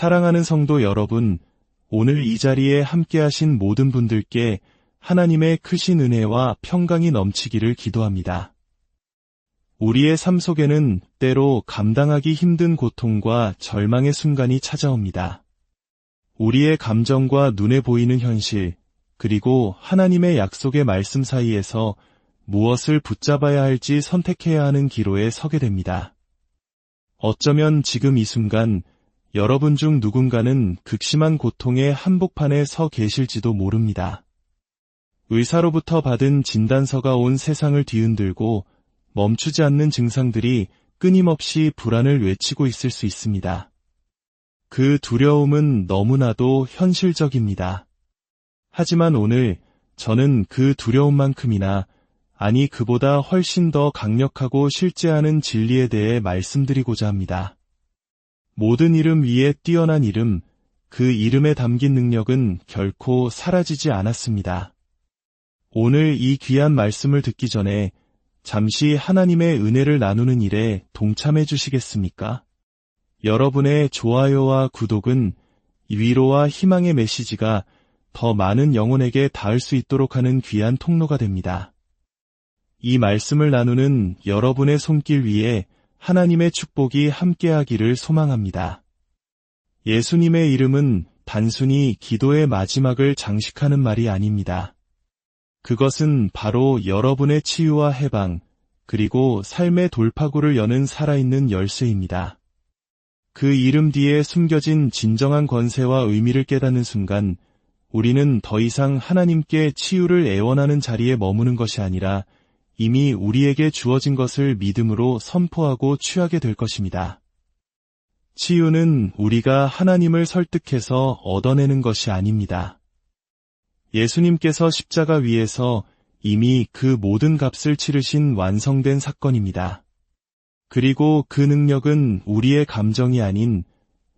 사랑하는 성도 여러분, 오늘 이 자리에 함께하신 모든 분들께 하나님의 크신 은혜와 평강이 넘치기를 기도합니다. 우리의 삶 속에는 때로 감당하기 힘든 고통과 절망의 순간이 찾아옵니다. 우리의 감정과 눈에 보이는 현실, 그리고 하나님의 약속의 말씀 사이에서 무엇을 붙잡아야 할지 선택해야 하는 기로에 서게 됩니다. 어쩌면 지금 이 순간 여러분 중 누군가는 극심한 고통의 한복판에 서 계실지도 모릅니다. 의사로부터 받은 진단서가 온 세상을 뒤흔들고 멈추지 않는 증상들이 끊임없이 불안을 외치고 있을 수 있습니다. 그 두려움은 너무나도 현실적입니다. 하지만 오늘 저는 그 두려움만큼이나, 아니 그보다 훨씬 더 강력하고 실제하는 진리에 대해 말씀드리고자 합니다. 모든 이름 위에 뛰어난 이름, 그 이름에 담긴 능력은 결코 사라지지 않았습니다. 오늘 이 귀한 말씀을 듣기 전에 잠시 하나님의 은혜를 나누는 일에 동참해 주시겠습니까? 여러분의 좋아요와 구독은 위로와 희망의 메시지가 더 많은 영혼에게 닿을 수 있도록 하는 귀한 통로가 됩니다. 이 말씀을 나누는 여러분의 손길 위에 하나님의 축복이 함께하기를 소망합니다. 예수님의 이름은 단순히 기도의 마지막을 장식하는 말이 아닙니다. 그것은 바로 여러분의 치유와 해방, 그리고 삶의 돌파구를 여는 살아있는 열쇠입니다. 그 이름 뒤에 숨겨진 진정한 권세와 의미를 깨닫는 순간, 우리는 더 이상 하나님께 치유를 애원하는 자리에 머무는 것이 아니라 이미 우리에게 주어진 것을 믿음으로 선포하고 취하게 될 것입니다. 치유는 우리가 하나님을 설득해서 얻어내는 것이 아닙니다. 예수님께서 십자가 위에서 이미 그 모든 값을 치르신 완성된 사건입니다. 그리고 그 능력은 우리의 감정이 아닌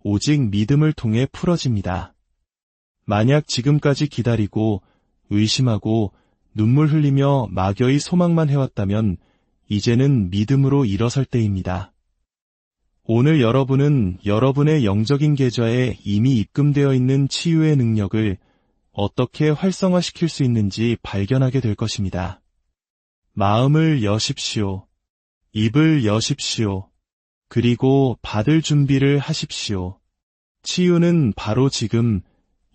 오직 믿음을 통해 풀어집니다. 만약 지금까지 기다리고 의심하고 눈물 흘리며 막연히 소망만 해왔다면 이제는 믿음으로 일어설 때입니다. 오늘 여러분은 여러분의 영적인 계좌에 이미 입금되어 있는 치유의 능력을 어떻게 활성화시킬 수 있는지 발견하게 될 것입니다. 마음을 여십시오. 입을 여십시오. 그리고 받을 준비를 하십시오. 치유는 바로 지금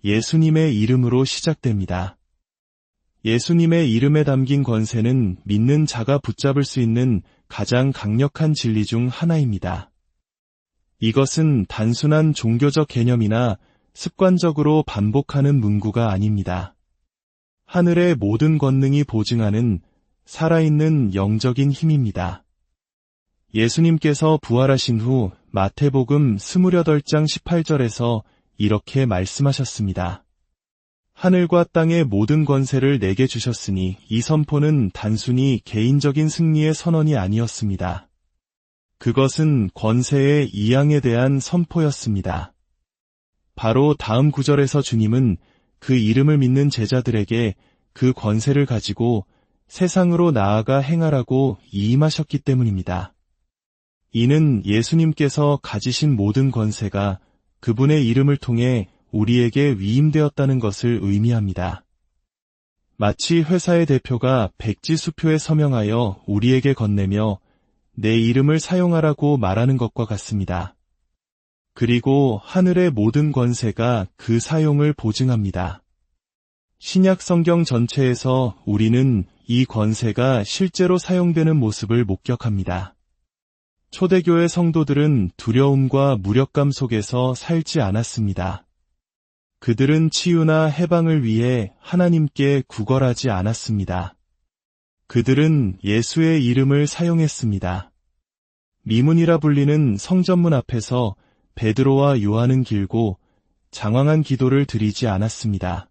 예수님의 이름으로 시작됩니다. 예수님의 이름에 담긴 권세는 믿는 자가 붙잡을 수 있는 가장 강력한 진리 중 하나입니다. 이것은 단순한 종교적 개념이나 습관적으로 반복하는 문구가 아닙니다. 하늘의 모든 권능이 보증하는 살아있는 영적인 힘입니다. 예수님께서 부활하신 후 마태복음 28장 18절에서 이렇게 말씀하셨습니다. 하늘과 땅의 모든 권세를 내게 주셨으니 이 선포는 단순히 개인적인 승리의 선언이 아니었습니다. 그것은 권세의 이양에 대한 선포였습니다. 바로 다음 구절에서 주님은 그 이름을 믿는 제자들에게 그 권세를 가지고 세상으로 나아가 행하라고 이임하셨기 때문입니다. 이는 예수님께서 가지신 모든 권세가 그분의 이름을 통해 우리에게 위임되었다는 것을 의미합니다. 마치 회사의 대표가 백지수표에 서명하여 우리에게 건네며 내 이름을 사용하라고 말하는 것과 같습니다. 그리고 하늘의 모든 권세가 그 사용을 보증합니다. 신약 성경 전체에서 우리는 이 권세가 실제로 사용되는 모습을 목격합니다. 초대교회 성도들은 두려움과 무력감 속에서 살지 않았습니다. 그들은 치유나 해방을 위해 하나님께 구걸하지 않았습니다. 그들은 예수의 이름을 사용했습니다. 미문이라 불리는 성전문 앞에서 베드로와 요한은 길고 장황한 기도를 드리지 않았습니다.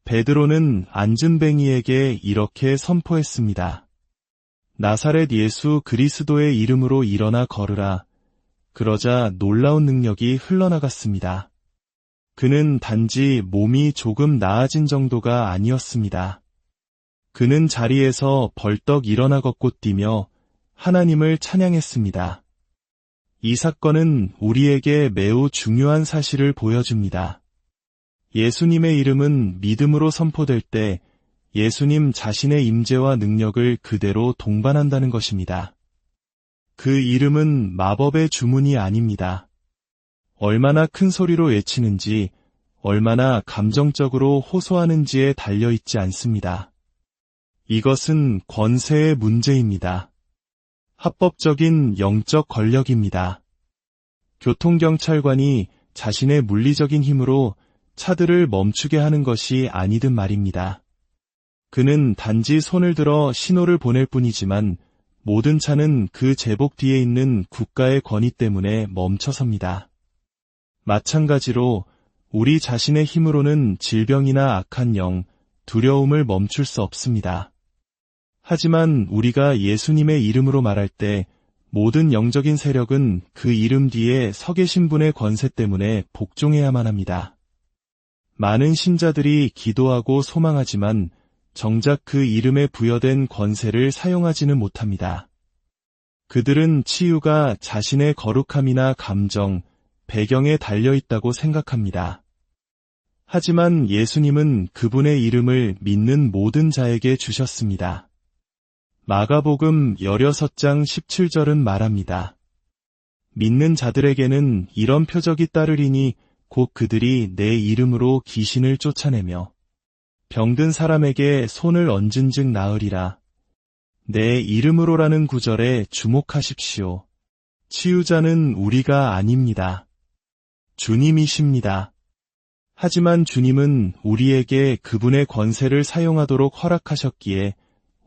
베드로는 안진뱅이에게 이렇게 선포했습니다. 나사렛 예수 그리스도의 이름으로 일어나 걸으라. 그러자 놀라운 능력이 흘러나갔습니다. 그는 단지 몸이 조금 나아진 정도가 아니었습니다. 그는 자리에서 벌떡 일어나 걷고 뛰며 하나님을 찬양했습니다. 이 사건은 우리에게 매우 중요한 사실을 보여줍니다. 예수님의 이름은 믿음으로 선포될 때 예수님 자신의 임재와 능력을 그대로 동반한다는 것입니다. 그 이름은 마법의 주문이 아닙니다. 얼마나 큰 소리로 외치는지, 얼마나 감정적으로 호소하는지에 달려있지 않습니다. 이것은 권세의 문제입니다. 합법적인 영적 권력입니다. 교통경찰관이 자신의 물리적인 힘으로 차들을 멈추게 하는 것이 아니든 말입니다. 그는 단지 손을 들어 신호를 보낼 뿐이지만 모든 차는 그 제복 뒤에 있는 국가의 권위 때문에 멈춰섭니다. 마찬가지로 우리 자신의 힘으로는 질병이나 악한 영, 두려움을 멈출 수 없습니다. 하지만 우리가 예수님의 이름으로 말할 때 모든 영적인 세력은 그 이름 뒤에 서 계신 분의 권세 때문에 복종해야만 합니다. 많은 신자들이 기도하고 소망하지만 정작 그 이름에 부여된 권세를 사용하지는 못합니다. 그들은 치유가 자신의 거룩함이나 감정, 배경에 달려있다고 생각합니다. 하지만 예수님은 그분의 이름을 믿는 모든 자에게 주셨습니다. 마가복음 16장 17절은 말합니다. 믿는 자들에게는 이런 표적이 따르리니 곧 그들이 내 이름으로 귀신을 쫓아내며 병든 사람에게 손을 얹은 즉 나으리라. 내 이름으로라는 구절에 주목하십시오. 치유자는 우리가 아닙니다. 주님이십니다. 하지만 주님은 우리에게 그분의 권세를 사용하도록 허락하셨기에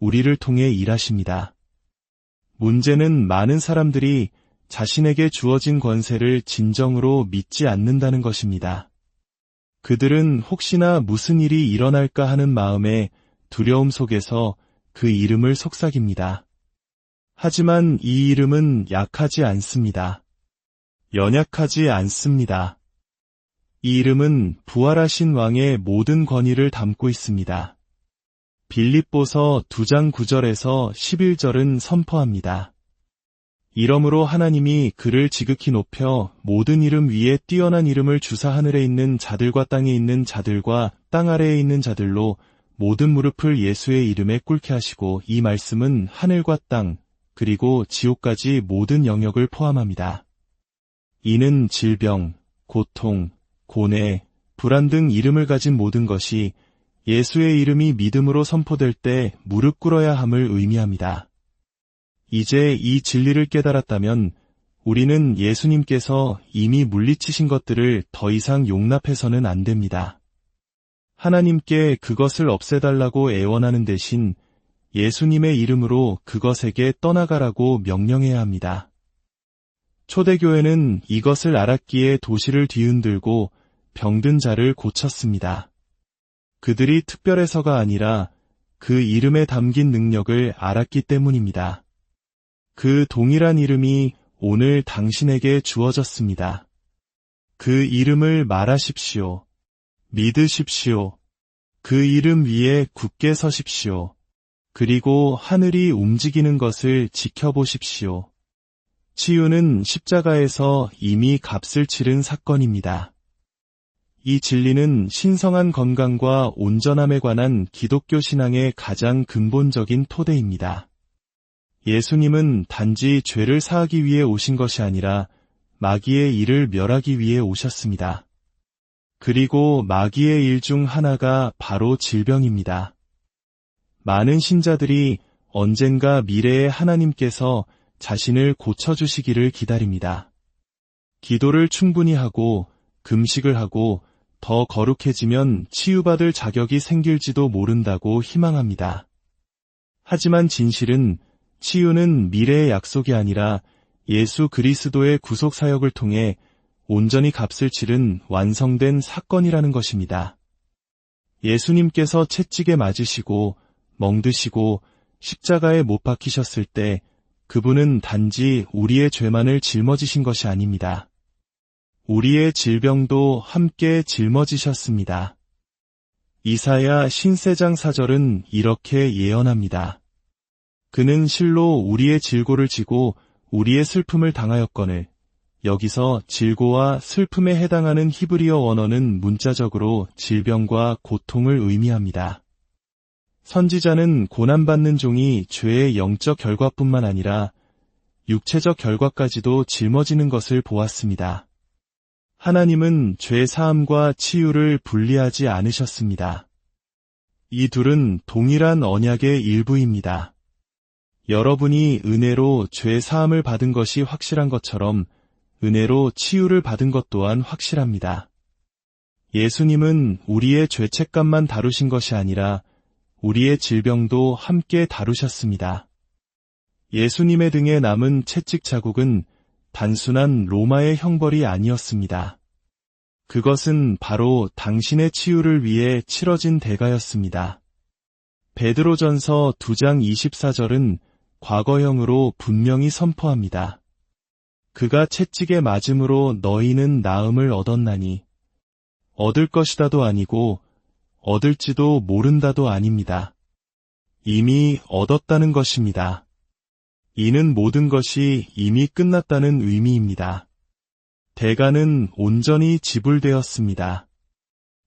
우리를 통해 일하십니다. 문제는 많은 사람들이 자신에게 주어진 권세를 진정으로 믿지 않는다는 것입니다. 그들은 혹시나 무슨 일이 일어날까 하는 마음에 두려움 속에서 그 이름을 속삭입니다. 하지만 이 이름은 약하지 않습니다. 연약하지 않습니다. 이 이름은 부활하신 왕의 모든 권위를 담고 있습니다. 빌립보서 2장 9절에서 11절은 선포합니다. 이러므로 하나님이 그를 지극히 높여 모든 이름 위에 뛰어난 이름을 주사 하늘에 있는 자들과 땅에 있는 자들과 땅 아래에 있는 자들로 모든 무릎을 예수의 이름에 꿇게 하시고, 이 말씀은 하늘과 땅 그리고 지옥까지 모든 영역을 포함합니다. 이는 질병, 고통, 고뇌, 불안 등 이름을 가진 모든 것이 예수의 이름이 믿음으로 선포될 때 무릎 꿇어야 함을 의미합니다. 이제 이 진리를 깨달았다면 우리는 예수님께서 이미 물리치신 것들을 더 이상 용납해서는 안 됩니다. 하나님께 그것을 없애달라고 애원하는 대신 예수님의 이름으로 그것에게 떠나가라고 명령해야 합니다. 초대교회는 이것을 알았기에 도시를 뒤흔들고 병든 자를 고쳤습니다. 그들이 특별해서가 아니라 그 이름에 담긴 능력을 알았기 때문입니다. 그 동일한 이름이 오늘 당신에게 주어졌습니다. 그 이름을 말하십시오. 믿으십시오. 그 이름 위에 굳게 서십시오. 그리고 하늘이 움직이는 것을 지켜보십시오. 치유는 십자가에서 이미 값을 치른 사건입니다. 이 진리는 신성한 건강과 온전함에 관한 기독교 신앙의 가장 근본적인 토대입니다. 예수님은 단지 죄를 사하기 위해 오신 것이 아니라 마귀의 일을 멸하기 위해 오셨습니다. 그리고 마귀의 일 중 하나가 바로 질병입니다. 많은 신자들이 언젠가 미래에 하나님께서 자신을 고쳐주시기를 기다립니다. 기도를 충분히 하고 금식을 하고 더 거룩해지면 치유받을 자격이 생길지도 모른다고 희망합니다. 하지만 진실은 치유는 미래의 약속이 아니라 예수 그리스도의 구속사역을 통해 온전히 값을 치른 완성된 사건이라는 것입니다. 예수님께서 채찍에 맞으시고 멍드시고 십자가에 못 박히셨을 때 그분은 단지 우리의 죄만을 짊어지신 것이 아닙니다. 우리의 질병도 함께 짊어지셨습니다. 이사야 54장 4절은 이렇게 예언합니다. 그는 실로 우리의 질고를 지고 우리의 슬픔을 당하였거늘 여기서 질고와 슬픔에 해당하는 히브리어 원어는 문자적으로 질병과 고통을 의미합니다. 선지자는 고난받는 종이 죄의 영적 결과뿐만 아니라 육체적 결과까지도 짊어지는 것을 보았습니다. 하나님은 죄 사함과 치유를 분리하지 않으셨습니다. 이 둘은 동일한 언약의 일부입니다. 여러분이 은혜로 죄 사함을 받은 것이 확실한 것처럼 은혜로 치유를 받은 것 또한 확실합니다. 예수님은 우리의 죄책감만 다루신 것이 아니라 우리의 질병도 함께 다루셨습니다. 예수님의 등에 남은 채찍 자국은 단순한 로마의 형벌이 아니었습니다. 그것은 바로 당신의 치유를 위해 치러진 대가였습니다. 베드로전서 2장 24절은 과거형으로 분명히 선포합니다. 그가 채찍에 맞음으로 너희는 나음을 얻었나니 얻을 것이다도 아니고 얻을지도 모른다도 아닙니다. 이미 얻었다는 것입니다. 이는 모든 것이 이미 끝났다는 의미입니다. 대가는 온전히 지불되었습니다.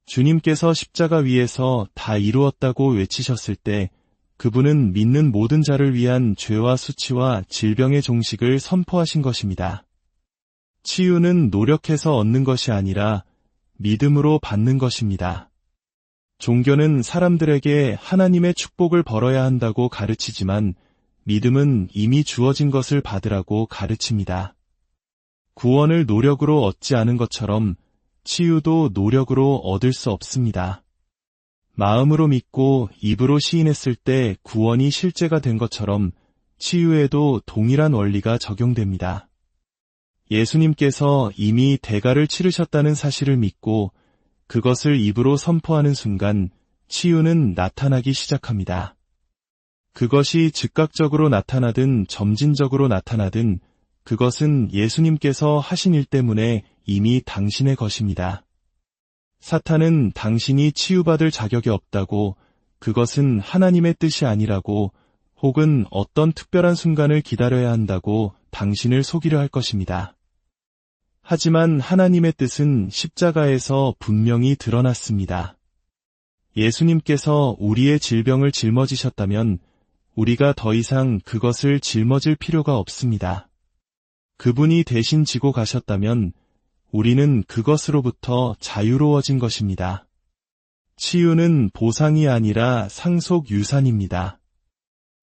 주님께서 십자가 위에서 다 이루었다고 외치셨을 때 그분은 믿는 모든 자를 위한 죄와 수치와 질병의 종식을 선포하신 것입니다. 치유는 노력해서 얻는 것이 아니라 믿음으로 받는 것입니다. 종교는 사람들에게 하나님의 축복을 벌어야 한다고 가르치지만 믿음은 이미 주어진 것을 받으라고 가르칩니다. 구원을 노력으로 얻지 않은 것처럼 치유도 노력으로 얻을 수 없습니다. 마음으로 믿고 입으로 시인했을 때 구원이 실제가 된 것처럼 치유에도 동일한 원리가 적용됩니다. 예수님께서 이미 대가를 치르셨다는 사실을 믿고 그것을 입으로 선포하는 순간 치유는 나타나기 시작합니다. 그것이 즉각적으로 나타나든 점진적으로 나타나든 그것은 예수님께서 하신 일 때문에 이미 당신의 것입니다. 사탄은 당신이 치유받을 자격이 없다고, 그것은 하나님의 뜻이 아니라고, 혹은 어떤 특별한 순간을 기다려야 한다고 당신을 속이려 할 것입니다. 하지만 하나님의 뜻은 십자가에서 분명히 드러났습니다. 예수님께서 우리의 질병을 짊어지셨다면 우리가 더 이상 그것을 짊어질 필요가 없습니다. 그분이 대신 지고 가셨다면 우리는 그것으로부터 자유로워진 것입니다. 치유는 보상이 아니라 상속 유산입니다.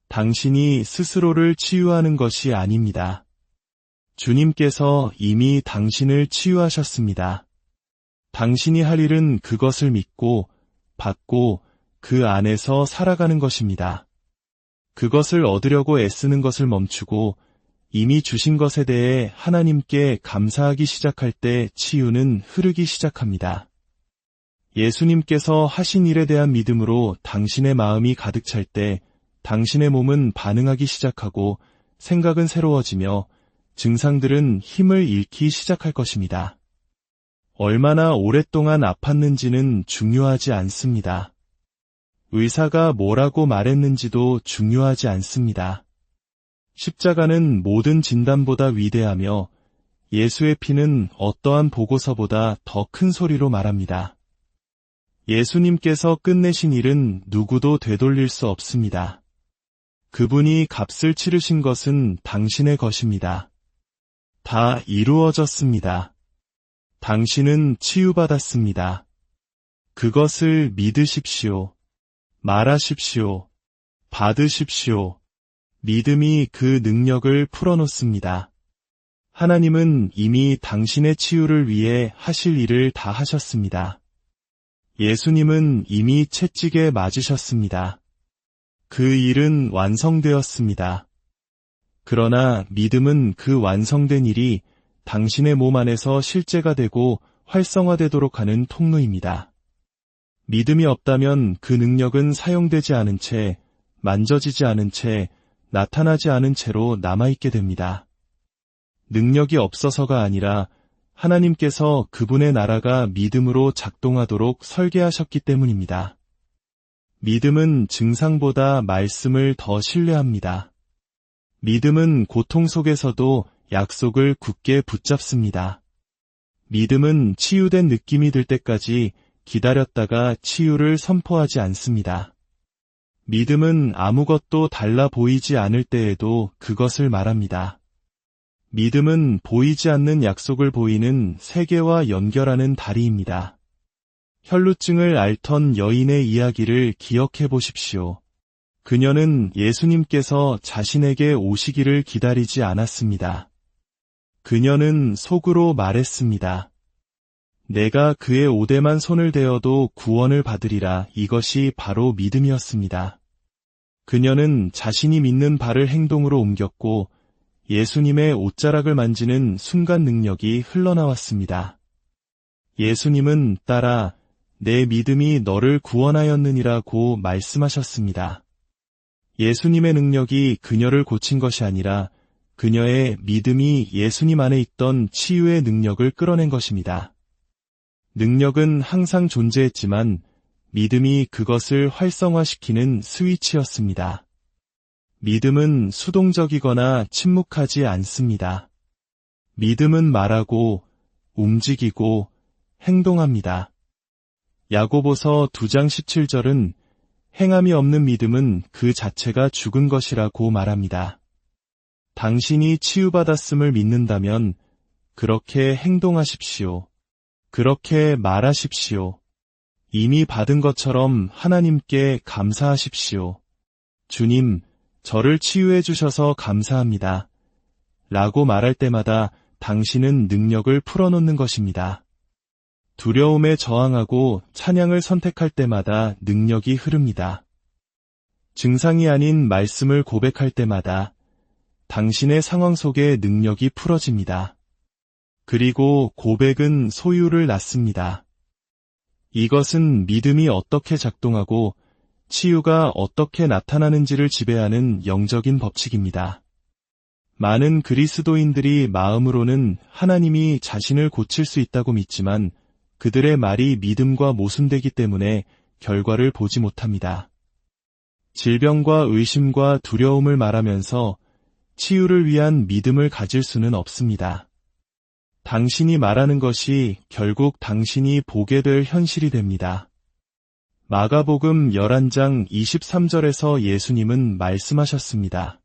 당신이 스스로를 치유하는 것이 아닙니다. 주님께서 이미 당신을 치유하셨습니다. 당신이 할 일은 그것을 믿고, 받고, 그 안에서 살아가는 것입니다. 그것을 얻으려고 애쓰는 것을 멈추고, 이미 주신 것에 대해 하나님께 감사하기 시작할 때 치유는 흐르기 시작합니다. 예수님께서 하신 일에 대한 믿음으로 당신의 마음이 가득 찰 때 당신의 몸은 반응하기 시작하고 생각은 새로워지며 증상들은 힘을 잃기 시작할 것입니다. 얼마나 오랫동안 아팠는지는 중요하지 않습니다. 의사가 뭐라고 말했는지도 중요하지 않습니다. 십자가는 모든 진단보다 위대하며 예수의 피는 어떠한 보고서보다 더 큰 소리로 말합니다. 예수님께서 끝내신 일은 누구도 되돌릴 수 없습니다. 그분이 값을 치르신 것은 당신의 것입니다. 다 이루어졌습니다. 당신은 치유받았습니다. 그것을 믿으십시오. 말하십시오. 받으십시오. 믿음이 그 능력을 풀어놓습니다. 하나님은 이미 당신의 치유를 위해 하실 일을 다 하셨습니다. 예수님은 이미 채찍에 맞으셨습니다. 그 일은 완성되었습니다. 그러나 믿음은 그 완성된 일이 당신의 몸 안에서 실제가 되고 활성화되도록 하는 통로입니다. 믿음이 없다면 그 능력은 사용되지 않은 채, 만져지지 않은 채, 나타나지 않은 채로 남아있게 됩니다. 능력이 없어서가 아니라 하나님께서 그분의 나라가 믿음으로 작동하도록 설계하셨기 때문입니다. 믿음은 증상보다 말씀을 더 신뢰합니다. 믿음은 고통 속에서도 약속을 굳게 붙잡습니다. 믿음은 치유된 느낌이 들 때까지 기다렸다가 치유를 선포하지 않습니다. 믿음은 아무것도 달라 보이지 않을 때에도 그것을 말합니다. 믿음은 보이지 않는 약속을 보이는 세계와 연결하는 다리입니다. 혈루증을 앓던 여인의 이야기를 기억해 보십시오. 그녀는 예수님께서 자신에게 오시기를 기다리지 않았습니다. 그녀는 속으로 말했습니다. 내가 그의 오대만 손을 대어도 구원을 받으리라. 이것이 바로 믿음이었습니다. 그녀는 자신이 믿는 바를 행동으로 옮겼고 예수님의 옷자락을 만지는 순간 능력이 흘러나왔습니다. 예수님은 딸아, 내 믿음이 너를 구원하였느니라고 말씀하셨습니다. 예수님의 능력이 그녀를 고친 것이 아니라 그녀의 믿음이 예수님 안에 있던 치유의 능력을 끌어낸 것입니다. 능력은 항상 존재했지만 믿음이 그것을 활성화시키는 스위치였습니다. 믿음은 수동적이거나 침묵하지 않습니다. 믿음은 말하고, 움직이고, 행동합니다. 야고보서 2장 17절은 행함이 없는 믿음은 그 자체가 죽은 것이라고 말합니다. 당신이 치유받았음을 믿는다면 그렇게 행동하십시오. 그렇게 말하십시오. 이미 받은 것처럼 하나님께 감사하십시오. 주님, 저를 치유해 주셔서 감사합니다. 라고 말할 때마다 당신은 능력을 풀어놓는 것입니다. 두려움에 저항하고 찬양을 선택할 때마다 능력이 흐릅니다. 증상이 아닌 말씀을 고백할 때마다 당신의 상황 속에 능력이 풀어집니다. 그리고 고백은 소유를 낳습니다. 이것은 믿음이 어떻게 작동하고 치유가 어떻게 나타나는지를 지배하는 영적인 법칙입니다. 많은 그리스도인들이 마음으로는 하나님이 자신을 고칠 수 있다고 믿지만 그들의 말이 믿음과 모순되기 때문에 결과를 보지 못합니다. 질병과 의심과 두려움을 말하면서 치유를 위한 믿음을 가질 수는 없습니다. 당신이 말하는 것이 결국 당신이 보게 될 현실이 됩니다. 마가복음 11장 23절에서 예수님은 말씀하셨습니다.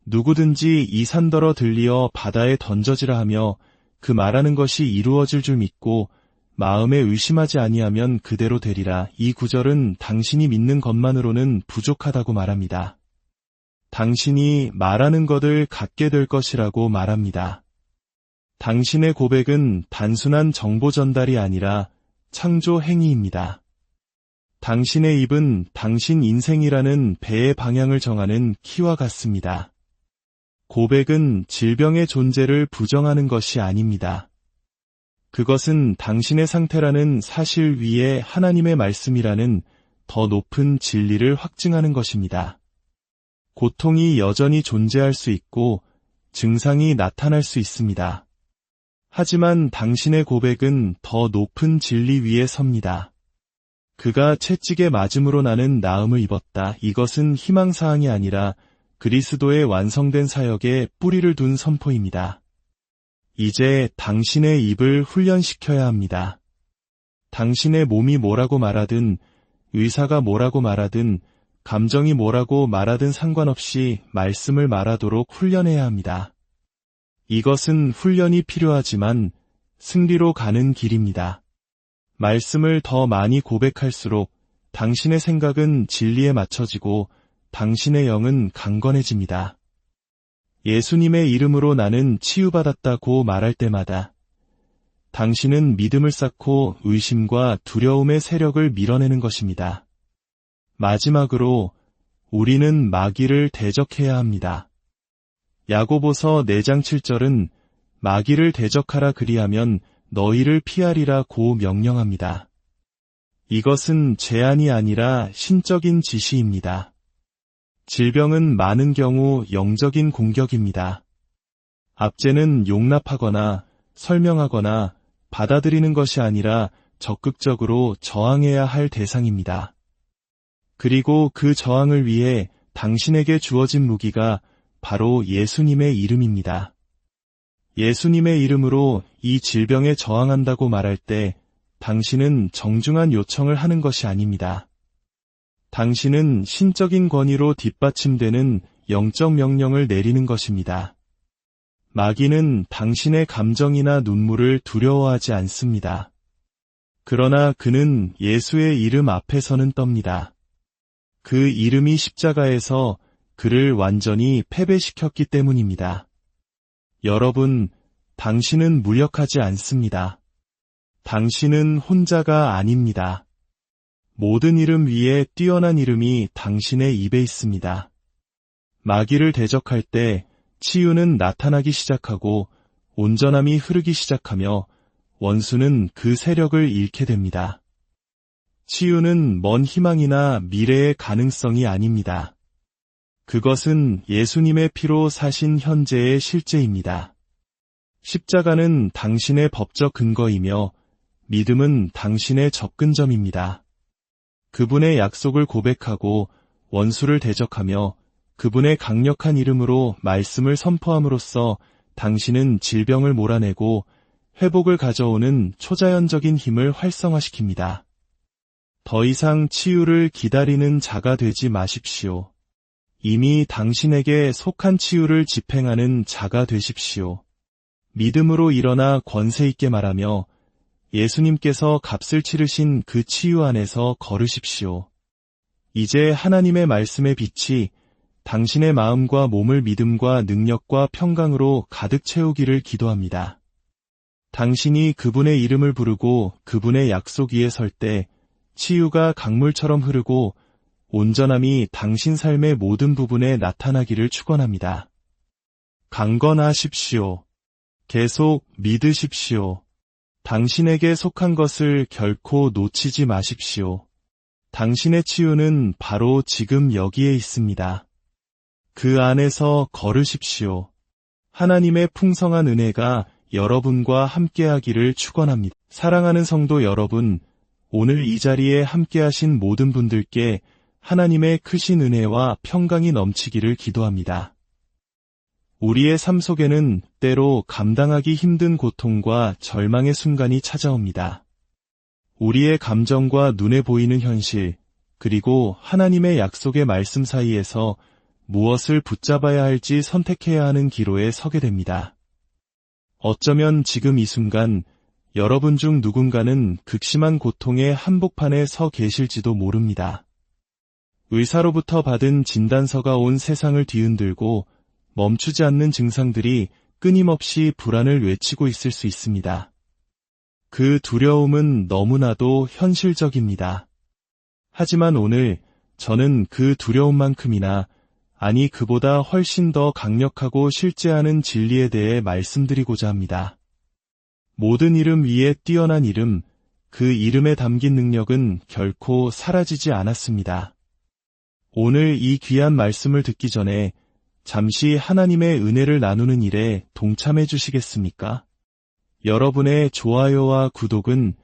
누구든지 이 산더러 들리어 바다에 던져지라 하며 그 말하는 것이 이루어질 줄 믿고 마음에 의심하지 아니하면 그대로 되리라. 이 구절은 당신이 믿는 것만으로는 부족하다고 말합니다. 당신이 말하는 것을 갖게 될 것이라고 말합니다. 당신의 고백은 단순한 정보 전달이 아니라 창조 행위입니다. 당신의 입은 당신 인생이라는 배의 방향을 정하는 키와 같습니다. 고백은 질병의 존재를 부정하는 것이 아닙니다. 그것은 당신의 상태라는 사실 위에 하나님의 말씀이라는 더 높은 진리를 확증하는 것입니다. 고통이 여전히 존재할 수 있고 증상이 나타날 수 있습니다. 하지만 당신의 고백은 더 높은 진리 위에 섭니다. 그가 채찍에 맞음으로 나는 나음을 입었다. 이것은 희망사항이 아니라 그리스도의 완성된 사역에 뿌리를 둔 선포입니다. 이제 당신의 입을 훈련시켜야 합니다. 당신의 몸이 뭐라고 말하든, 의사가 뭐라고 말하든, 감정이 뭐라고 말하든 상관없이 말씀을 말하도록 훈련해야 합니다. 이것은 훈련이 필요하지만 승리로 가는 길입니다. 말씀을 더 많이 고백할수록 당신의 생각은 진리에 맞춰지고 당신의 영은 강건해집니다. 예수님의 이름으로 나는 치유받았다고 말할 때마다 당신은 믿음을 쌓고 의심과 두려움의 세력을 밀어내는 것입니다. 마지막으로 우리는 마귀를 대적해야 합니다. 야고보서 4장 7절은 마귀를 대적하라 그리하면 너희를 피하리라고 명령합니다. 이것은 제안이 아니라 신적인 지시입니다. 질병은 많은 경우 영적인 공격입니다. 압제는 용납하거나 설명하거나 받아들이는 것이 아니라 적극적으로 저항해야 할 대상입니다. 그리고 그 저항을 위해 당신에게 주어진 무기가 바로 예수님의 이름입니다. 예수님의 이름으로 이 질병에 저항한다고 말할 때 당신은 정중한 요청을 하는 것이 아닙니다. 당신은 신적인 권위로 뒷받침되는 영적 명령을 내리는 것입니다. 마귀는 당신의 감정이나 눈물을 두려워하지 않습니다. 그러나 그는 예수의 이름 앞에서는 떱니다. 그 이름이 십자가에서 그를 완전히 패배시켰기 때문입니다. 여러분, 당신은 무력하지 않습니다. 당신은 혼자가 아닙니다. 모든 이름 위에 뛰어난 이름이 당신의 입에 있습니다. 마귀를 대적할 때 치유는 나타나기 시작하고 온전함이 흐르기 시작하며 원수는 그 세력을 잃게 됩니다. 치유는 먼 희망이나 미래의 가능성이 아닙니다. 그것은 예수님의 피로 사신 현재의 실제입니다. 십자가는 당신의 법적 근거이며 믿음은 당신의 접근점입니다. 그분의 약속을 고백하고 원수를 대적하며 그분의 강력한 이름으로 말씀을 선포함으로써 당신은 질병을 몰아내고 회복을 가져오는 초자연적인 힘을 활성화시킵니다. 더 이상 치유를 기다리는 자가 되지 마십시오. 이미 당신에게 속한 치유를 집행하는 자가 되십시오. 믿음으로 일어나 권세 있게 말하며 예수님께서 값을 치르신 그 치유 안에서 걸으십시오. 이제 하나님의 말씀의 빛이 당신의 마음과 몸을 믿음과 능력과 평강으로 가득 채우기를 기도합니다. 당신이 그분의 이름을 부르고 그분의 약속 위에 설 때 치유가 강물처럼 흐르고 온전함이 당신 삶의 모든 부분에 나타나기를 축원합니다. 강건하십시오. 계속 믿으십시오. 당신에게 속한 것을 결코 놓치지 마십시오. 당신의 치유는 바로 지금 여기에 있습니다. 그 안에서 걸으십시오. 하나님의 풍성한 은혜가 여러분과 함께하기를 축원합니다. 사랑하는 성도 여러분, 오늘 이 자리에 함께하신 모든 분들께 하나님의 크신 은혜와 평강이 넘치기를 기도합니다. 우리의 삶 속에는 때로 감당하기 힘든 고통과 절망의 순간이 찾아옵니다. 우리의 감정과 눈에 보이는 현실, 그리고 하나님의 약속의 말씀 사이에서 무엇을 붙잡아야 할지 선택해야 하는 기로에 서게 됩니다. 어쩌면 지금 이 순간 여러분 중 누군가는 극심한 고통의 한복판에 서 계실지도 모릅니다. 의사로부터 받은 진단서가 온 세상을 뒤흔들고 멈추지 않는 증상들이 끊임없이 불안을 외치고 있을 수 있습니다. 그 두려움은 너무나도 현실적입니다. 하지만 오늘 저는 그 두려움만큼이나 아니 그보다 훨씬 더 강력하고 실제하는 진리에 대해 말씀드리고자 합니다. 모든 이름 위에 뛰어난 이름, 그 이름에 담긴 능력은 결코 사라지지 않았습니다. 오늘 이 귀한 말씀을 듣기 전에 잠시 하나님의 은혜를 나누는 일에 동참해 주시겠습니까? 여러분의 좋아요와 구독은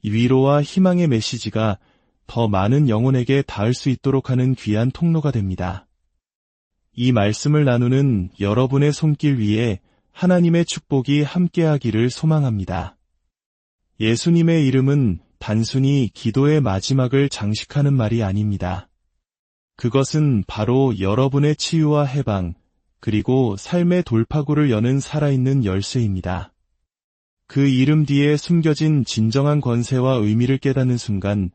위로와 희망의 메시지가 더 많은 영혼에게 닿을 수 있도록 하는 귀한 통로가 됩니다. 이 말씀을 나누는 여러분의 손길 위에 하나님의 축복이 함께하기를 소망합니다. 예수님의 이름은 단순히 기도의 마지막을 장식하는 말이 아닙니다. 그것은 바로 여러분의 치유와 해방, 그리고 삶의 돌파구를 여는 살아있는 열쇠입니다. 그 이름 뒤에 숨겨진 진정한 권세와 의미를 깨닫는 순간,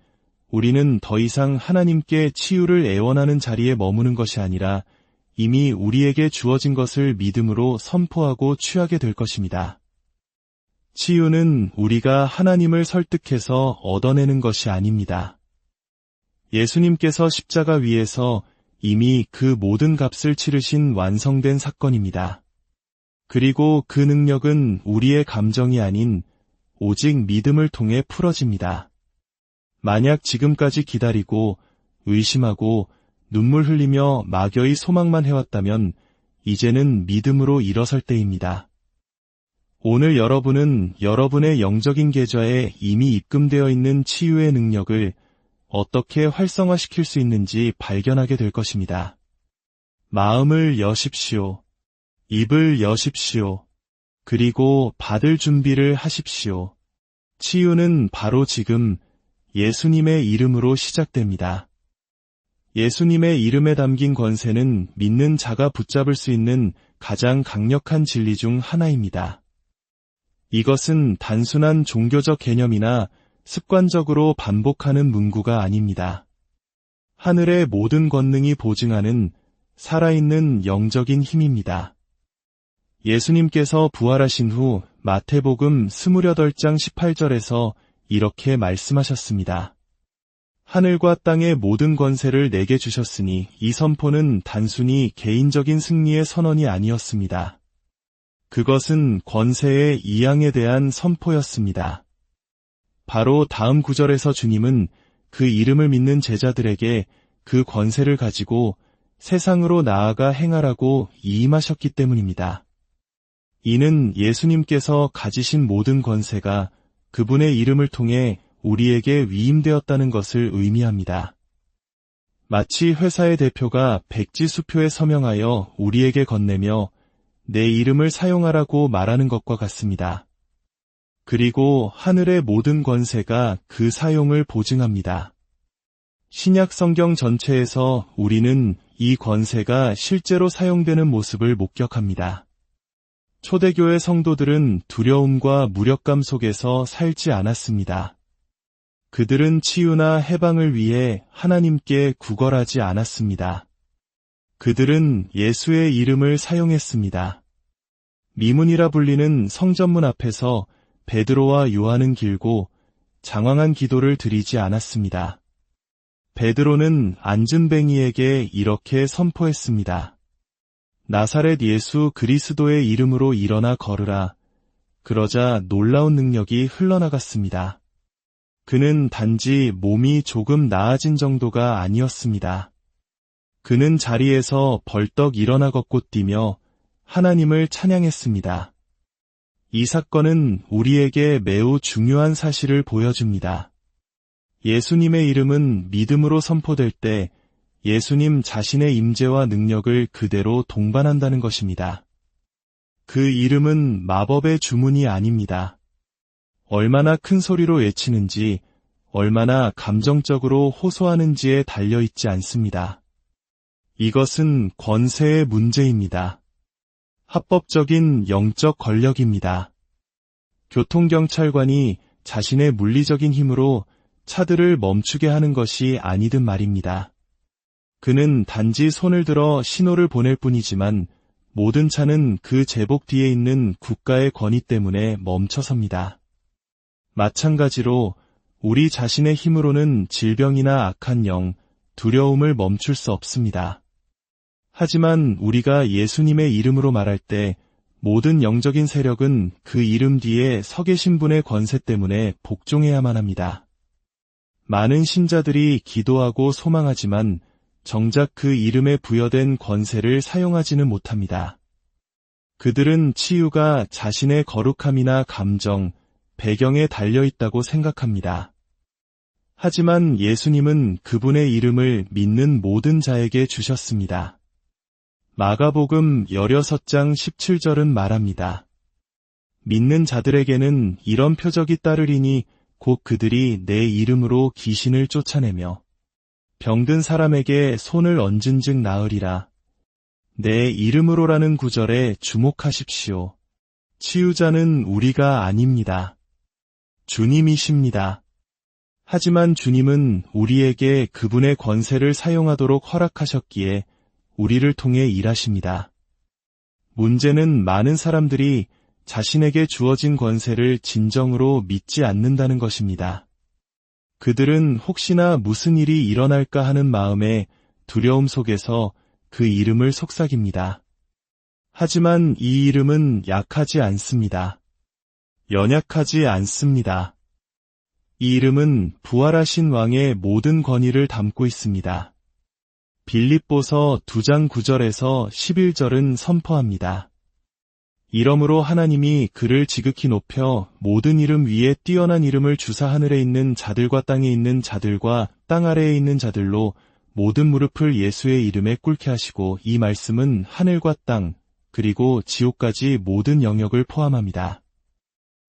우리는 더 이상 하나님께 치유를 애원하는 자리에 머무는 것이 아니라 이미 우리에게 주어진 것을 믿음으로 선포하고 취하게 될 것입니다. 치유는 우리가 하나님을 설득해서 얻어내는 것이 아닙니다. 예수님께서 십자가 위에서 이미 그 모든 값을 치르신 완성된 사건입니다. 그리고 그 능력은 우리의 감정이 아닌 오직 믿음을 통해 풀어집니다. 만약 지금까지 기다리고 의심하고 눈물 흘리며 막연히 소망만 해왔다면 이제는 믿음으로 일어설 때입니다. 오늘 여러분은 여러분의 영적인 계좌에 이미 입금되어 있는 치유의 능력을 어떻게 활성화시킬 수 있는지 발견하게 될 것입니다. 마음을 여십시오. 입을 여십시오. 그리고 받을 준비를 하십시오. 치유는 바로 지금 예수님의 이름으로 시작됩니다. 예수님의 이름에 담긴 권세는 믿는 자가 붙잡을 수 있는 가장 강력한 진리 중 하나입니다. 이것은 단순한 종교적 개념이나 습관적으로 반복하는 문구가 아닙니다. 하늘의 모든 권능이 보증하는 살아있는 영적인 힘입니다. 예수님께서 부활하신 후 마태복음 28장 18절에서 이렇게 말씀하셨습니다. 하늘과 땅의 모든 권세를 내게 주셨으니 이 선포는 단순히 개인적인 승리의 선언이 아니었습니다. 그것은 권세의 이양에 대한 선포였습니다. 바로 다음 구절에서 주님은 그 이름을 믿는 제자들에게 그 권세를 가지고 세상으로 나아가 행하라고 이임하셨기 때문입니다. 이는 예수님께서 가지신 모든 권세가 그분의 이름을 통해 우리에게 위임되었다는 것을 의미합니다. 마치 회사의 대표가 백지 수표에 서명하여 우리에게 건네며 내 이름을 사용하라고 말하는 것과 같습니다. 그리고 하늘의 모든 권세가 그 사용을 보증합니다. 신약 성경 전체에서 우리는 이 권세가 실제로 사용되는 모습을 목격합니다. 초대교회 성도들은 두려움과 무력감 속에서 살지 않았습니다. 그들은 치유나 해방을 위해 하나님께 구걸하지 않았습니다. 그들은 예수의 이름을 사용했습니다. 미문이라 불리는 성전문 앞에서 베드로와 요한은 길고 장황한 기도를 드리지 않았습니다. 베드로는 안진뱅이에게 이렇게 선포했습니다. 나사렛 예수 그리스도의 이름으로 일어나 걸으라. 그러자 놀라운 능력이 흘러나갔습니다. 그는 단지 몸이 조금 나아진 정도가 아니었습니다. 그는 자리에서 벌떡 일어나 걷고 뛰며 하나님을 찬양했습니다. 이 사건은 우리에게 매우 중요한 사실을 보여줍니다. 예수님의 이름은 믿음으로 선포될 때 예수님 자신의 임재와 능력을 그대로 동반한다는 것입니다. 그 이름은 마법의 주문이 아닙니다. 얼마나 큰 소리로 외치는지, 얼마나 감정적으로 호소하는지에 달려있지 않습니다. 이것은 권세의 문제입니다. 합법적인 영적 권력입니다. 교통경찰관이 자신의 물리적인 힘으로 차들을 멈추게 하는 것이 아니든 말입니다. 그는 단지 손을 들어 신호를 보낼 뿐이지만 모든 차는 그 제복 뒤에 있는 국가의 권위 때문에 멈춰섭니다. 마찬가지로 우리 자신의 힘으로는 질병이나 악한 영, 두려움을 멈출 수 없습니다. 하지만 우리가 예수님의 이름으로 말할 때 모든 영적인 세력은 그 이름 뒤에 서 계신 분의 권세 때문에 복종해야만 합니다. 많은 신자들이 기도하고 소망하지만 정작 그 이름에 부여된 권세를 사용하지는 못합니다. 그들은 치유가 자신의 거룩함이나 감정, 배경에 달려있다고 생각합니다. 하지만 예수님은 그분의 이름을 믿는 모든 자에게 주셨습니다. 마가복음 16장 17절은 말합니다. 믿는 자들에게는 이런 표적이 따르리니 곧 그들이 내 이름으로 귀신을 쫓아내며 병든 사람에게 손을 얹은 즉 나으리라. 내 이름으로라는 구절에 주목하십시오. 치유자는 우리가 아닙니다. 주님이십니다. 하지만 주님은 우리에게 그분의 권세를 사용하도록 허락하셨기에 우리를 통해 일하십니다. 문제는 많은 사람들이 자신에게 주어진 권세를 진정으로 믿지 않는다는 것입니다. 그들은 혹시나 무슨 일이 일어날까 하는 마음에 두려움 속에서 그 이름을 속삭입니다. 하지만 이 이름은 약하지 않습니다. 연약하지 않습니다. 이 이름은 부활하신 왕의 모든 권위를 담고 있습니다. 빌립보서 2장 9절에서 11절은 선포합니다. 이러므로 하나님이 그를 지극히 높여 모든 이름 위에 뛰어난 이름을 주사 하늘에 있는 자들과 땅에 있는 자들과 땅 아래에 있는 자들로 모든 무릎을 예수의 이름에 꿇게 하시고 이 말씀은 하늘과 땅, 그리고 지옥까지 모든 영역을 포함합니다.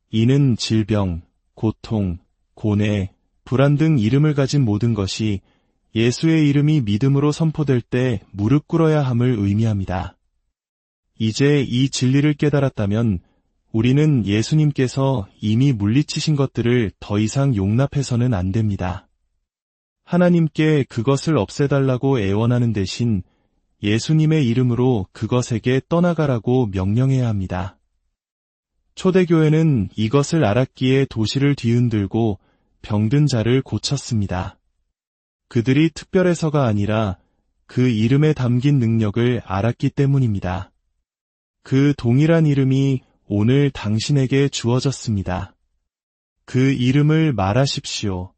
이는 질병, 고통, 고뇌, 불안 등 이름을 가진 모든 것이 예수의 이름이 믿음으로 선포될 때 무릎 꿇어야 함을 의미합니다. 이제 이 진리를 깨달았다면 우리는 예수님께서 이미 물리치신 것들을 더 이상 용납해서는 안 됩니다. 하나님께 그것을 없애달라고 애원하는 대신 예수님의 이름으로 그것에게 떠나가라고 명령해야 합니다. 초대교회는 이것을 알았기에 도시를 뒤흔들고 병든 자를 고쳤습니다. 그들이 특별해서가 아니라 그 이름에 담긴 능력을 알았기 때문입니다. 그 동일한 이름이 오늘 당신에게 주어졌습니다. 그 이름을 말하십시오.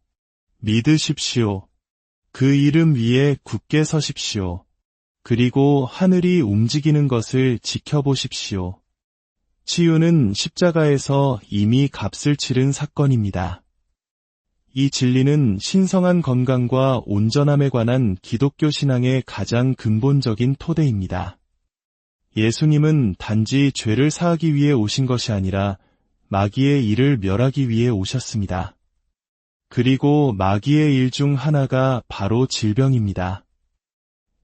믿으십시오. 그 이름 위에 굳게 서십시오. 그리고 하늘이 움직이는 것을 지켜보십시오. 치유는 십자가에서 이미 값을 치른 사건입니다. 이 진리는 신성한 건강과 온전함에 관한 기독교 신앙의 가장 근본적인 토대입니다. 예수님은 단지 죄를 사하기 위해 오신 것이 아니라 마귀의 일을 멸하기 위해 오셨습니다. 그리고 마귀의 일 중 하나가 바로 질병입니다.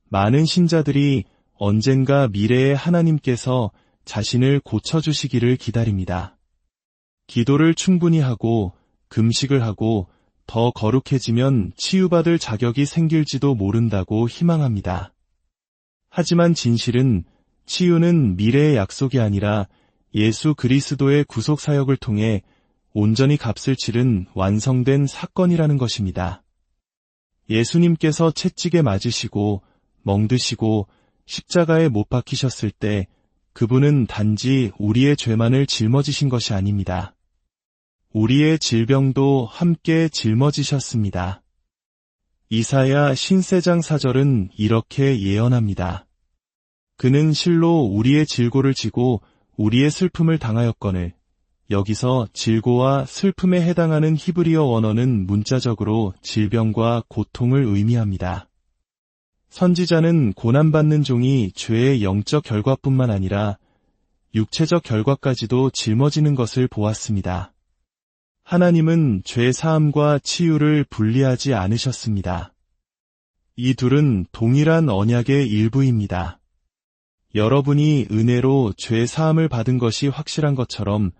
많은 신자들이 언젠가 미래에 하나님께서 자신을 고쳐주시기를 기다립니다. 기도를 충분히 하고 금식을 하고 더 거룩해지면 치유받을 자격이 생길지도 모른다고 희망합니다. 하지만 진실은 치유는 미래의 약속이 아니라 예수 그리스도의 구속 사역을 통해 온전히 값을 치른 완성된 사건이라는 것입니다. 예수님께서 채찍에 맞으시고 멍드시고 십자가에 못 박히셨을 때 그분은 단지 우리의 죄만을 짊어지신 것이 아닙니다. 우리의 질병도 함께 짊어지셨습니다. 이사야 신세장 4절은 이렇게 예언합니다. 그는 실로 우리의 질고를 지고 우리의 슬픔을 당하였거늘. 여기서 질고와 슬픔에 해당하는 히브리어 원어는 문자적으로 질병과 고통을 의미합니다. 선지자는 고난받는 종이 죄의 영적 결과뿐만 아니라 육체적 결과까지도 짊어지는 것을 보았습니다. 하나님은 죄 사함과 치유를 분리하지 않으셨습니다. 이 둘은 동일한 언약의 일부입니다. 여러분이 은혜로 죄 사함을 받은 것이 확실한 것처럼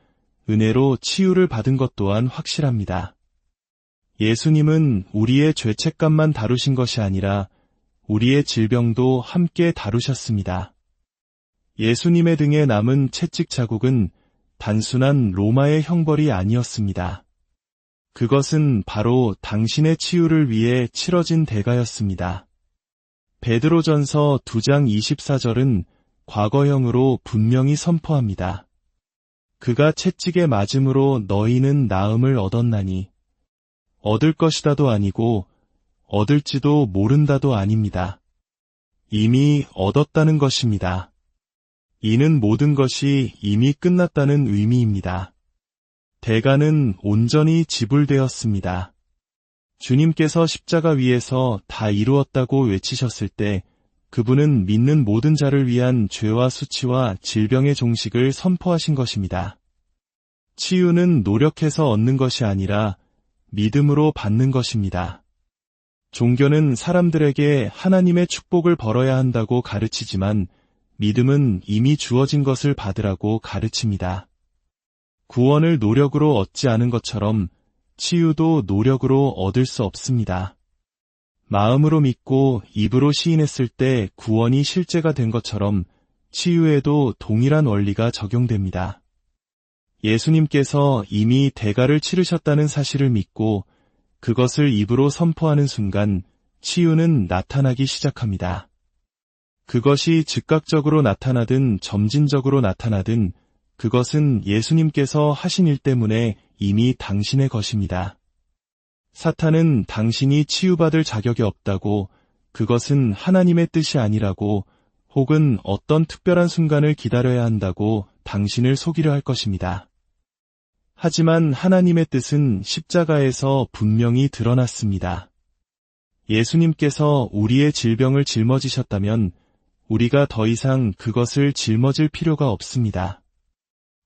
은혜로 치유를 받은 것 또한 확실합니다. 예수님은 우리의 죄책감만 다루신 것이 아니라 우리의 질병도 함께 다루셨습니다. 예수님의 등에 남은 채찍 자국은 단순한 로마의 형벌이 아니었습니다. 그것은 바로 당신의 치유를 위해 치러진 대가였습니다. 베드로전서 2장 24절은 과거형으로 분명히 선포합니다. 그가 채찍에 맞음으로 너희는 나음을 얻었나니 얻을 것이다도 아니고 얻을지도 모른다도 아닙니다. 이미 얻었다는 것입니다. 이는 모든 것이 이미 끝났다는 의미입니다. 대가는 온전히 지불되었습니다. 주님께서 십자가 위에서 다 이루었다고 외치셨을 때 그분은 믿는 모든 자를 위한 죄와 수치와 질병의 종식을 선포하신 것입니다. 치유는 노력해서 얻는 것이 아니라 믿음으로 받는 것입니다. 종교는 사람들에게 하나님의 축복을 벌어야 한다고 가르치지만 믿음은 이미 주어진 것을 받으라고 가르칩니다. 구원을 노력으로 얻지 않은 것처럼 치유도 노력으로 얻을 수 없습니다. 마음으로 믿고 입으로 시인했을 때 구원이 실제가 된 것처럼 치유에도 동일한 원리가 적용됩니다. 예수님께서 이미 대가를 치르셨다는 사실을 믿고 그것을 입으로 선포하는 순간 치유는 나타나기 시작합니다. 그것이 즉각적으로 나타나든 점진적으로 나타나든 그것은 예수님께서 하신 일 때문에 이미 당신의 것입니다. 사탄은 당신이 치유받을 자격이 없다고, 그것은 하나님의 뜻이 아니라고, 혹은 어떤 특별한 순간을 기다려야 한다고 당신을 속이려 할 것입니다. 하지만 하나님의 뜻은 십자가에서 분명히 드러났습니다. 예수님께서 우리의 질병을 짊어지셨다면 우리가 더 이상 그것을 짊어질 필요가 없습니다.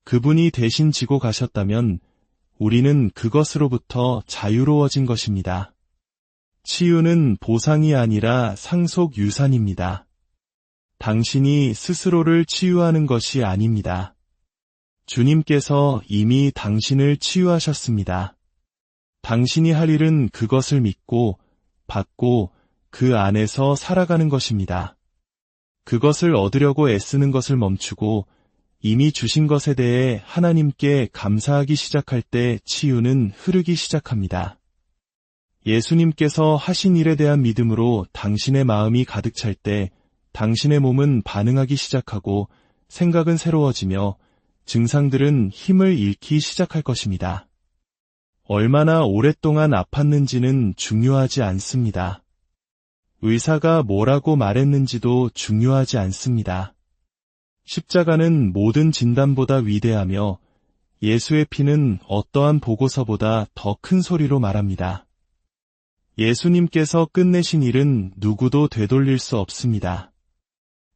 그분이 대신 지고 가셨다면 우리는 그것으로부터 자유로워진 것입니다. 치유는 보상이 아니라 상속 유산입니다. 당신이 스스로를 치유하는 것이 아닙니다. 주님께서 이미 당신을 치유하셨습니다. 당신이 할 일은 그것을 믿고, 받고, 그 안에서 살아가는 것입니다. 그것을 얻으려고 애쓰는 것을 멈추고, 이미 주신 것에 대해 하나님께 감사하기 시작할 때 치유는 흐르기 시작합니다. 예수님께서 하신 일에 대한 믿음으로 당신의 마음이 가득 찰 때 당신의 몸은 반응하기 시작하고 생각은 새로워지며 증상들은 힘을 잃기 시작할 것입니다. 얼마나 오랫동안 아팠는지는 중요하지 않습니다. 의사가 뭐라고 말했는지도 중요하지 않습니다. 십자가는 모든 진단보다 위대하며 예수의 피는 어떠한 보고서보다 더 큰 소리로 말합니다. 예수님께서 끝내신 일은 누구도 되돌릴 수 없습니다.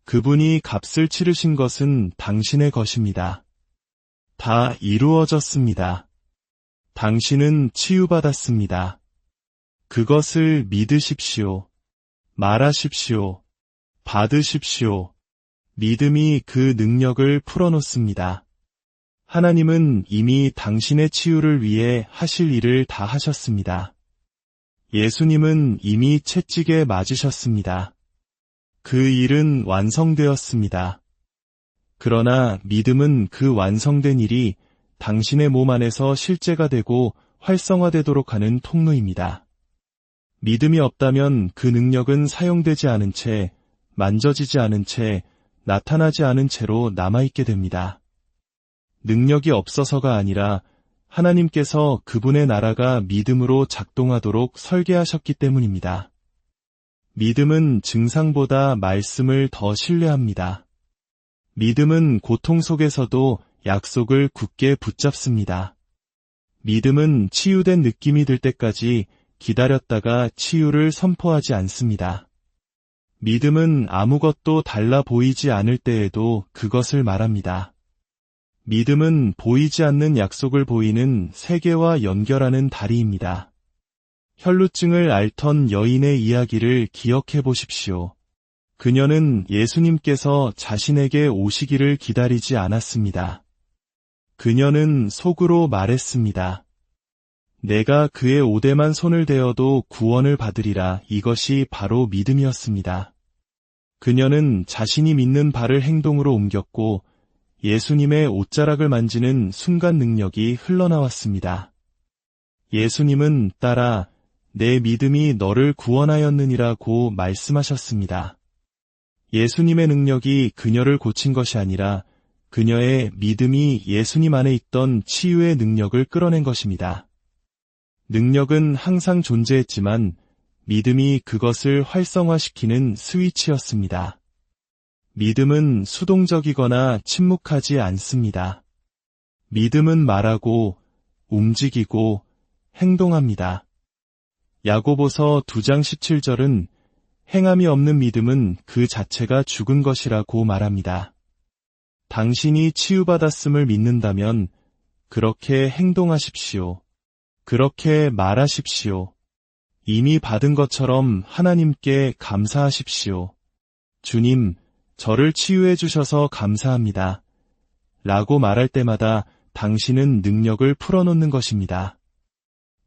그분이 값을 치르신 것은 당신의 것입니다. 다 이루어졌습니다. 당신은 치유받았습니다. 그것을 믿으십시오. 말하십시오. 받으십시오. 믿음이 그 능력을 풀어놓습니다. 하나님은 이미 당신의 치유를 위해 하실 일을 다 하셨습니다. 예수님은 이미 채찍에 맞으셨습니다. 그 일은 완성되었습니다. 그러나 믿음은 그 완성된 일이 당신의 몸 안에서 실제가 되고 활성화되도록 하는 통로입니다. 믿음이 없다면 그 능력은 사용되지 않은 채, 만져지지 않은 채, 나타나지 않은 채로 남아있게 됩니다. 능력이 없어서가 아니라 하나님께서 그분의 나라가 믿음으로 작동하도록 설계하셨기 때문입니다. 믿음은 증상보다 말씀을 더 신뢰합니다. 믿음은 고통 속에서도 약속을 굳게 붙잡습니다. 믿음은 치유된 느낌이 들 때까지 기다렸다가 치유를 선포하지 않습니다. 믿음은 아무것도 달라 보이지 않을 때에도 그것을 말합니다. 믿음은 보이지 않는 약속을 보이는 세계와 연결하는 다리입니다. 혈루증을 앓던 여인의 이야기를 기억해 보십시오. 그녀는 예수님께서 자신에게 오시기를 기다리지 않았습니다. 그녀는 속으로 말했습니다. 내가 그의 오대만 손을 대어도 구원을 받으리라. 이것이 바로 믿음이었습니다. 그녀는 자신이 믿는 바를 행동으로 옮겼고 예수님의 옷자락을 만지는 순간 능력이 흘러나왔습니다. 예수님은 따라 내 믿음이 너를 구원하였느니라고 말씀하셨습니다. 예수님의 능력이 그녀를 고친 것이 아니라 그녀의 믿음이 예수님 안에 있던 치유의 능력을 끌어낸 것입니다. 능력은 항상 존재했지만 믿음이 그것을 활성화시키는 스위치였습니다. 믿음은 수동적이거나 침묵하지 않습니다. 믿음은 말하고, 움직이고, 행동합니다. 야고보서 2장 17절은 행함이 없는 믿음은 그 자체가 죽은 것이라고 말합니다. 당신이 치유받았음을 믿는다면 그렇게 행동하십시오. 그렇게 말하십시오. 이미 받은 것처럼 하나님께 감사하십시오. 주님, 저를 치유해 주셔서 감사합니다. 라고 말할 때마다 당신은 능력을 풀어놓는 것입니다.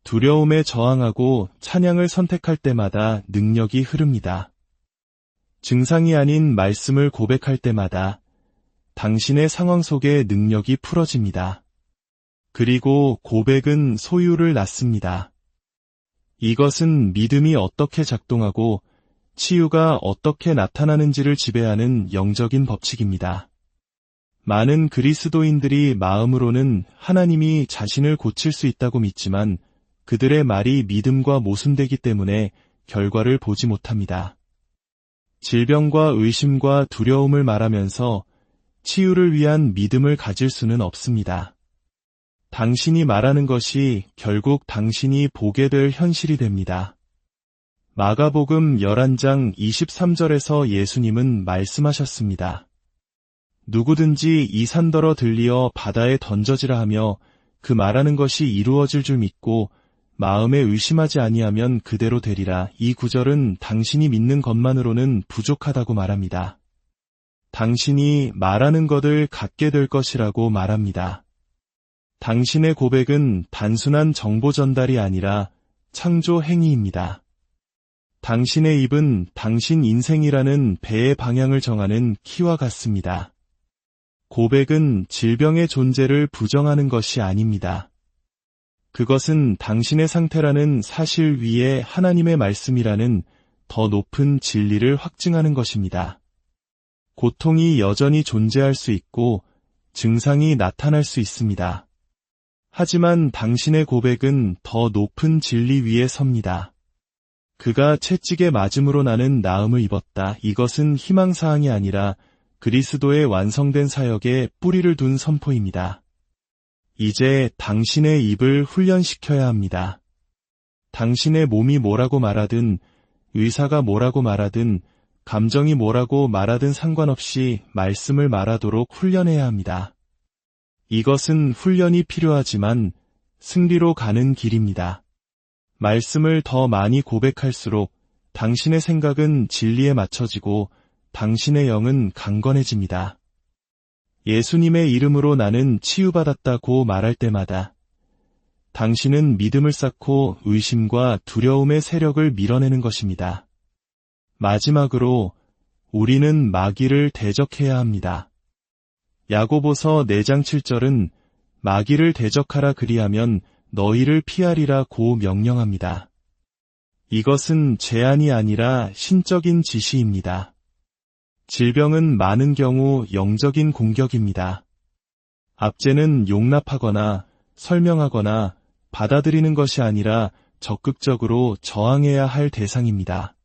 두려움에 저항하고 찬양을 선택할 때마다 능력이 흐릅니다. 증상이 아닌 말씀을 고백할 때마다 당신의 상황 속에 능력이 풀어집니다. 그리고 고백은 소유를 낳습니다. 이것은 믿음이 어떻게 작동하고 치유가 어떻게 나타나는지를 지배하는 영적인 법칙입니다. 많은 그리스도인들이 마음으로는 하나님이 자신을 고칠 수 있다고 믿지만 그들의 말이 믿음과 모순되기 때문에 결과를 보지 못합니다. 질병과 의심과 두려움을 말하면서 치유를 위한 믿음을 가질 수는 없습니다. 당신이 말하는 것이 결국 당신이 보게 될 현실이 됩니다. 마가복음 11장 23절에서 예수님은 말씀하셨습니다. 누구든지 이 산더러 들리어 바다에 던져지라 하며 그 말하는 것이 이루어질 줄 믿고 마음에 의심하지 아니하면 그대로 되리라. 이 구절은 당신이 믿는 것만으로는 부족하다고 말합니다. 당신이 말하는 것을 갖게 될 것이라고 말합니다. 당신의 고백은 단순한 정보 전달이 아니라 창조 행위입니다. 당신의 입은 당신 인생이라는 배의 방향을 정하는 키와 같습니다. 고백은 질병의 존재를 부정하는 것이 아닙니다. 그것은 당신의 상태라는 사실 위에 하나님의 말씀이라는 더 높은 진리를 확증하는 것입니다. 고통이 여전히 존재할 수 있고 증상이 나타날 수 있습니다. 하지만 당신의 고백은 더 높은 진리 위에 섭니다. 그가 채찍에 맞음으로 나는 나음을 입었다. 이것은 희망사항이 아니라 그리스도의 완성된 사역에 뿌리를 둔 선포입니다. 이제 당신의 입을 훈련시켜야 합니다. 당신의 몸이 뭐라고 말하든, 의사가 뭐라고 말하든, 감정이 뭐라고 말하든 상관없이 말씀을 말하도록 훈련해야 합니다. 이것은 훈련이 필요하지만 승리로 가는 길입니다. 말씀을 더 많이 고백할수록 당신의 생각은 진리에 맞춰지고 당신의 영은 강건해집니다. 예수님의 이름으로 나는 치유받았다고 말할 때마다 당신은 믿음을 쌓고 의심과 두려움의 세력을 밀어내는 것입니다. 마지막으로 우리는 마귀를 대적해야 합니다. 야고보서 4장 7절은 마귀를 대적하라 그리하면 너희를 피하리라고 명령합니다. 이것은 제안이 아니라 신적인 지시입니다. 질병은 많은 경우 영적인 공격입니다. 압제는 용납하거나 설명하거나 받아들이는 것이 아니라 적극적으로 저항해야 할 대상입니다.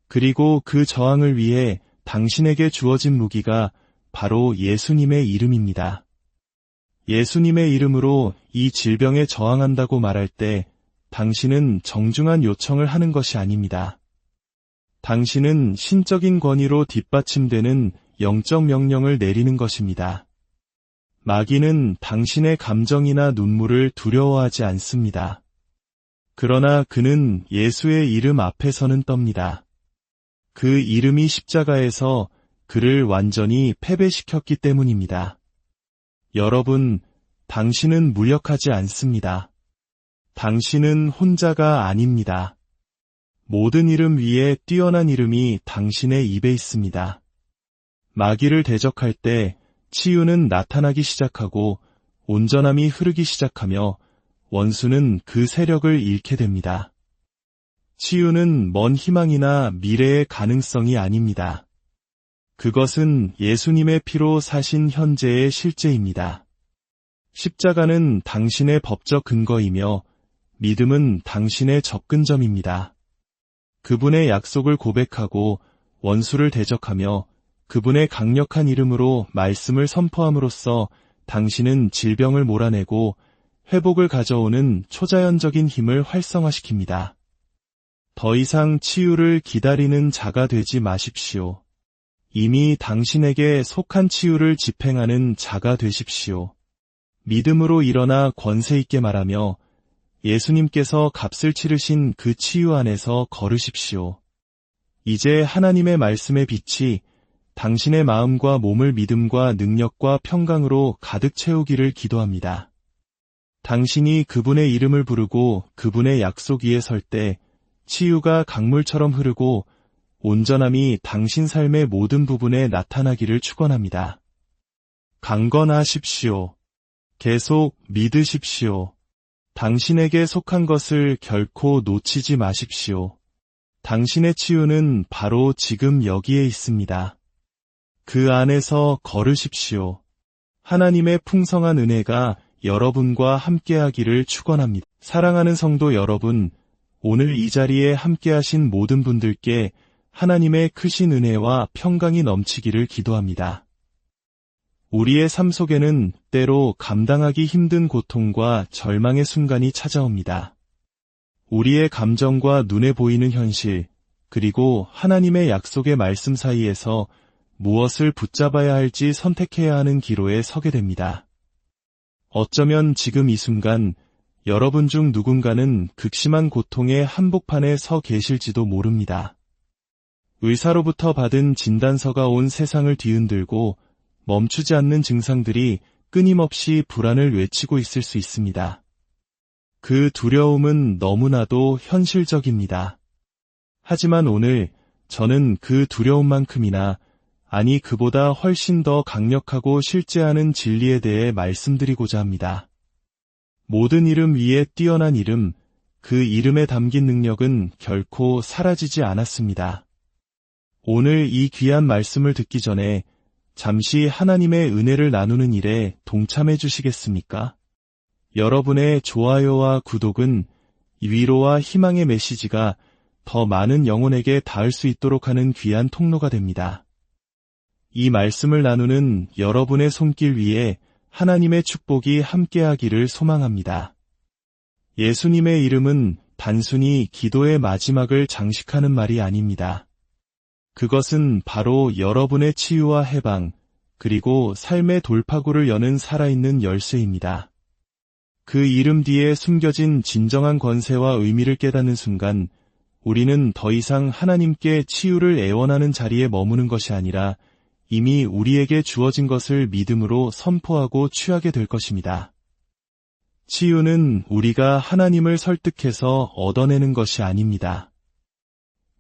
그리고 그 저항을 위해 당신에게 주어진 무기가 바로 예수님의 이름입니다. 예수님의 이름으로 이 질병에 저항한다고 말할 때 당신은 정중한 요청을 하는 것이 아닙니다. 당신은 신적인 권위로 뒷받침되는 영적 명령을 내리는 것입니다. 마귀는 당신의 감정이나 눈물을 두려워하지 않습니다. 그러나 그는 예수의 이름 앞에서는 떱니다. 그 이름이 십자가에서 그를 완전히 패배시켰기 때문입니다. 여러분, 당신은 무력하지 않습니다. 당신은 혼자가 아닙니다. 모든 이름 위에 뛰어난 이름이 당신의 입에 있습니다. 마귀를 대적할 때 치유는 나타나기 시작하고 온전함이 흐르기 시작하며 원수는 그 세력을 잃게 됩니다. 치유는 먼 희망이나 미래의 가능성이 아닙니다. 그것은 예수님의 피로 사신 현재의 실제입니다. 십자가는 당신의 법적 근거이며 믿음은 당신의 접근점입니다. 그분의 약속을 고백하고 원수를 대적하며 그분의 강력한 이름으로 말씀을 선포함으로써 당신은 질병을 몰아내고 회복을 가져오는 초자연적인 힘을 활성화시킵니다. 더 이상 치유를 기다리는 자가 되지 마십시오. 이미 당신에게 속한 치유를 집행하는 자가 되십시오. 믿음으로 일어나 권세 있게 말하며 예수님께서 값을 치르신 그 치유 안에서 걸으십시오. 이제 하나님의 말씀의 빛이 당신의 마음과 몸을 믿음과 능력과 평강으로 가득 채우기를 기도합니다. 당신이 그분의 이름을 부르고 그분의 약속 위에 설 때 치유가 강물처럼 흐르고 온전함이 당신 삶의 모든 부분에 나타나기를 축원합니다. 강건하십시오. 계속 믿으십시오. 당신에게 속한 것을 결코 놓치지 마십시오. 당신의 치유는 바로 지금 여기에 있습니다. 그 안에서 걸으십시오. 하나님의 풍성한 은혜가 여러분과 함께하기를 축원합니다. 사랑하는 성도 여러분, 오늘 이 자리에 함께하신 모든 분들께 하나님의 크신 은혜와 평강이 넘치기를 기도합니다. 우리의 삶 속에는 때로 감당하기 힘든 고통과 절망의 순간이 찾아옵니다. 우리의 감정과 눈에 보이는 현실, 그리고 하나님의 약속의 말씀 사이에서 무엇을 붙잡아야 할지 선택해야 하는 기로에 서게 됩니다. 어쩌면 지금 이 순간 여러분 중 누군가는 극심한 고통의 한복판에 서 계실지도 모릅니다. 의사로부터 받은 진단서가 온 세상을 뒤흔들고 멈추지 않는 증상들이 끊임없이 불안을 외치고 있을 수 있습니다. 그 두려움은 너무나도 현실적입니다. 하지만 오늘 저는 그 두려움만큼이나, 아니 그보다 훨씬 더 강력하고 실제하는 진리에 대해 말씀드리고자 합니다. 모든 이름 위에 뛰어난 이름, 그 이름에 담긴 능력은 결코 사라지지 않았습니다. 오늘 이 귀한 말씀을 듣기 전에 잠시 하나님의 은혜를 나누는 일에 동참해 주시겠습니까? 여러분의 좋아요와 구독은 위로와 희망의 메시지가 더 많은 영혼에게 닿을 수 있도록 하는 귀한 통로가 됩니다. 이 말씀을 나누는 여러분의 손길 위에 하나님의 축복이 함께하기를 소망합니다. 예수님의 이름은 단순히 기도의 마지막을 장식하는 말이 아닙니다. 그것은 바로 여러분의 치유와 해방, 그리고 삶의 돌파구를 여는 살아있는 열쇠입니다. 그 이름 뒤에 숨겨진 진정한 권세와 의미를 깨닫는 순간 우리는 더 이상 하나님께 치유를 애원하는 자리에 머무는 것이 아니라 이미 우리에게 주어진 것을 믿음으로 선포하고 취하게 될 것입니다. 치유는 우리가 하나님을 설득해서 얻어내는 것이 아닙니다.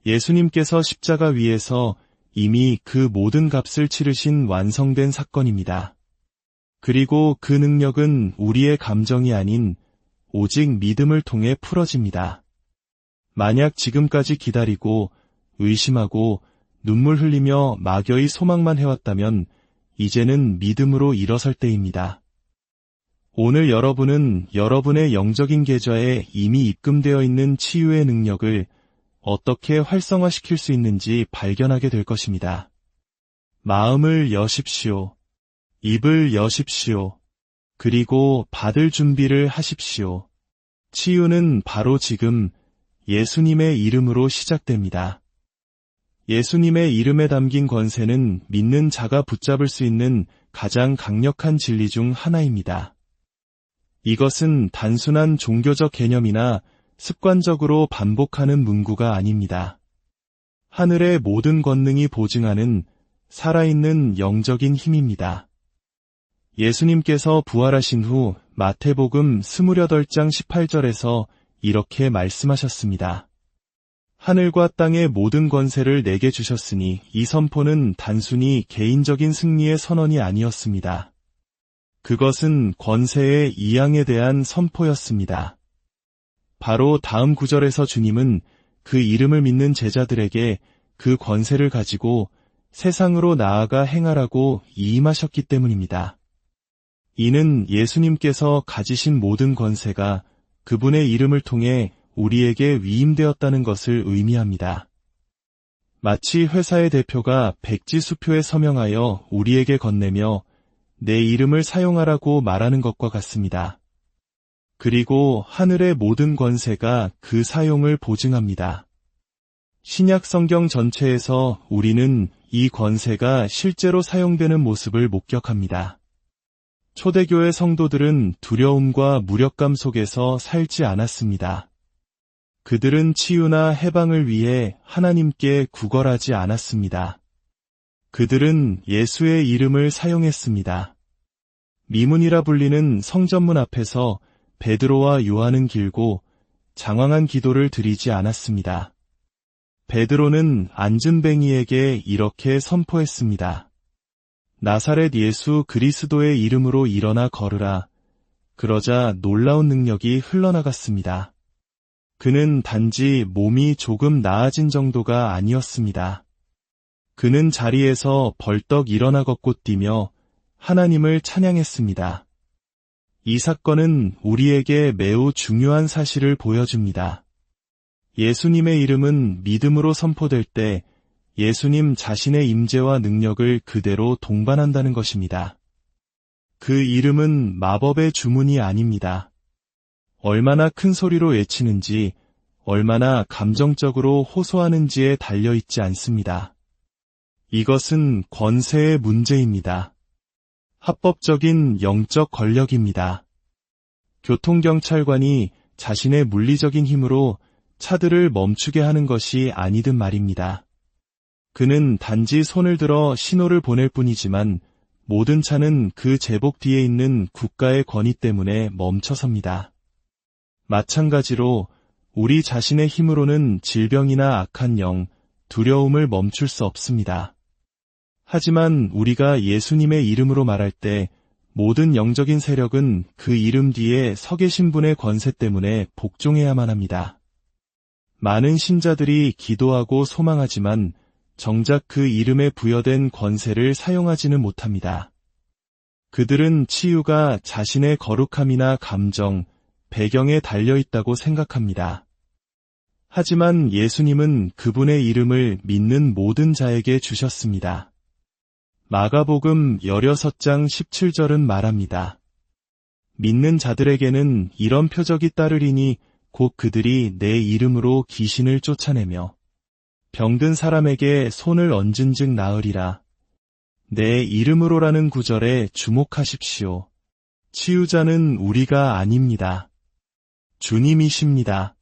예수님께서 십자가 위에서 이미 그 모든 값을 치르신 완성된 사건입니다. 그리고 그 능력은 우리의 감정이 아닌 오직 믿음을 통해 풀어집니다. 만약 지금까지 기다리고 의심하고 눈물 흘리며 막연히 소망만 해왔다면 이제는 믿음으로 일어설 때입니다. 오늘 여러분은 여러분의 영적인 계좌에 이미 입금되어 있는 치유의 능력을 어떻게 활성화시킬 수 있는지 발견하게 될 것입니다. 마음을 여십시오. 입을 여십시오. 그리고 받을 준비를 하십시오. 치유는 바로 지금 예수님의 이름으로 시작됩니다. 예수님의 이름에 담긴 권세는 믿는 자가 붙잡을 수 있는 가장 강력한 진리 중 하나입니다. 이것은 단순한 종교적 개념이나 습관적으로 반복하는 문구가 아닙니다. 하늘의 모든 권능이 보증하는 살아있는 영적인 힘입니다. 예수님께서 부활하신 후 마태복음 28장 18절에서 이렇게 말씀하셨습니다. 하늘과 땅의 모든 권세를 내게 주셨으니 이 선포는 단순히 개인적인 승리의 선언이 아니었습니다. 그것은 권세의 이양에 대한 선포였습니다. 바로 다음 구절에서 주님은 그 이름을 믿는 제자들에게 그 권세를 가지고 세상으로 나아가 행하라고 이임하셨기 때문입니다. 이는 예수님께서 가지신 모든 권세가 그분의 이름을 통해 우리에게 위임되었다는 것을 의미합니다. 마치 회사의 대표가 백지 수표에 서명하여 우리에게 건네며 내 이름을 사용하라고 말하는 것과 같습니다. 그리고 하늘의 모든 권세가 그 사용을 보증합니다. 신약 성경 전체에서 우리는 이 권세가 실제로 사용되는 모습을 목격합니다. 초대교회 성도들은 두려움과 무력감 속에서 살지 않았습니다. 그들은 치유나 해방을 위해 하나님께 구걸하지 않았습니다. 그들은 예수의 이름을 사용했습니다. 미문이라 불리는 성전문 앞에서 베드로와 요한은 길고 장황한 기도를 드리지 않았습니다. 베드로는 안진뱅이에게 이렇게 선포했습니다. 나사렛 예수 그리스도의 이름으로 일어나 걸으라. 그러자 놀라운 능력이 흘러나갔습니다. 그는 단지 몸이 조금 나아진 정도가 아니었습니다. 그는 자리에서 벌떡 일어나 걷고 뛰며 하나님을 찬양했습니다. 이 사건은 우리에게 매우 중요한 사실을 보여줍니다. 예수님의 이름은 믿음으로 선포될 때 예수님 자신의 임재와 능력을 그대로 동반한다는 것입니다. 그 이름은 마법의 주문이 아닙니다. 얼마나 큰 소리로 외치는지, 얼마나 감정적으로 호소하는지에 달려있지 않습니다. 이것은 권세의 문제입니다. 합법적인 영적 권력입니다. 교통경찰관이 자신의 물리적인 힘으로 차들을 멈추게 하는 것이 아니든 말입니다. 그는 단지 손을 들어 신호를 보낼 뿐이지만 모든 차는 그 제복 뒤에 있는 국가의 권위 때문에 멈춰섭니다. 마찬가지로 우리 자신의 힘으로는 질병이나 악한 영, 두려움을 멈출 수 없습니다. 하지만 우리가 예수님의 이름으로 말할 때 모든 영적인 세력은 그 이름 뒤에 서 계신 분의 권세 때문에 복종해야만 합니다. 많은 신자들이 기도하고 소망하지만 정작 그 이름에 부여된 권세를 사용하지는 못합니다. 그들은 치유가 자신의 거룩함이나 감정, 배경에 달려있다고 생각합니다. 하지만 예수님은 그분의 이름을 믿는 모든 자에게 주셨습니다. 마가복음 16장 17절은 말합니다. 믿는 자들에게는 이런 표적이 따르리니 곧 그들이 내 이름으로 귀신을 쫓아내며 병든 사람에게 손을 얹은 즉 나으리라. 내 이름으로라는 구절에 주목하십시오. 치유자는 우리가 아닙니다. 주님이십니다.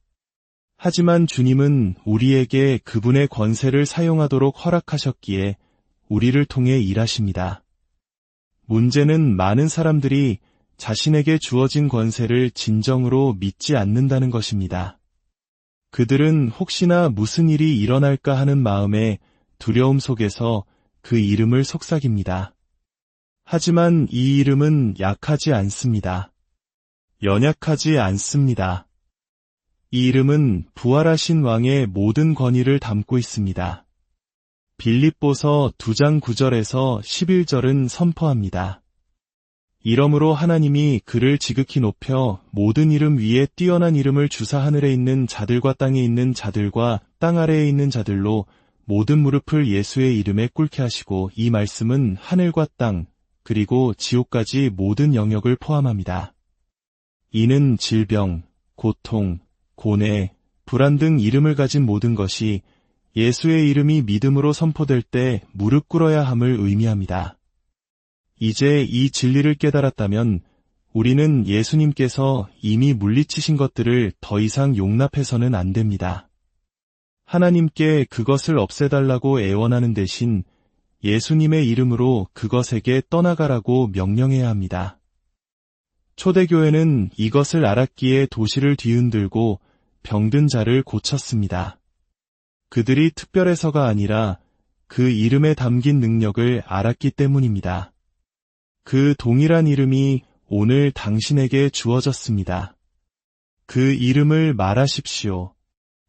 하지만 주님은 우리에게 그분의 권세를 사용하도록 허락하셨기에 우리를 통해 일하십니다. 문제는 많은 사람들이 자신에게 주어진 권세를 진정으로 믿지 않는다는 것입니다. 그들은 혹시나 무슨 일이 일어날까 하는 마음에 두려움 속에서 그 이름을 속삭입니다. 하지만 이 이름은 약하지 않습니다. 연약하지 않습니다. 이 이름은 부활하신 왕의 모든 권위를 담고 있습니다. 빌립보서 2장 9절에서 11절은 선포합니다. 이러므로 하나님이 그를 지극히 높여 모든 이름 위에 뛰어난 이름을 주사 하늘에 있는 자들과 땅에 있는 자들과 땅 아래에 있는 자들로 모든 무릎을 예수의 이름에 꿇게 하시고, 이 말씀은 하늘과 땅 그리고 지옥까지 모든 영역을 포함합니다. 이는 질병, 고통, 고뇌, 불안 등 이름을 가진 모든 것이 예수의 이름이 믿음으로 선포될 때 무릎 꿇어야 함을 의미합니다. 이제 이 진리를 깨달았다면 우리는 예수님께서 이미 물리치신 것들을 더 이상 용납해서는 안 됩니다. 하나님께 그것을 없애달라고 애원하는 대신 예수님의 이름으로 그것에게 떠나가라고 명령해야 합니다. 초대교회는 이것을 알았기에 도시를 뒤흔들고 병든 자를 고쳤습니다. 그들이 특별해서가 아니라 그 이름에 담긴 능력을 알았기 때문입니다. 그 동일한 이름이 오늘 당신에게 주어졌습니다. 그 이름을 말하십시오.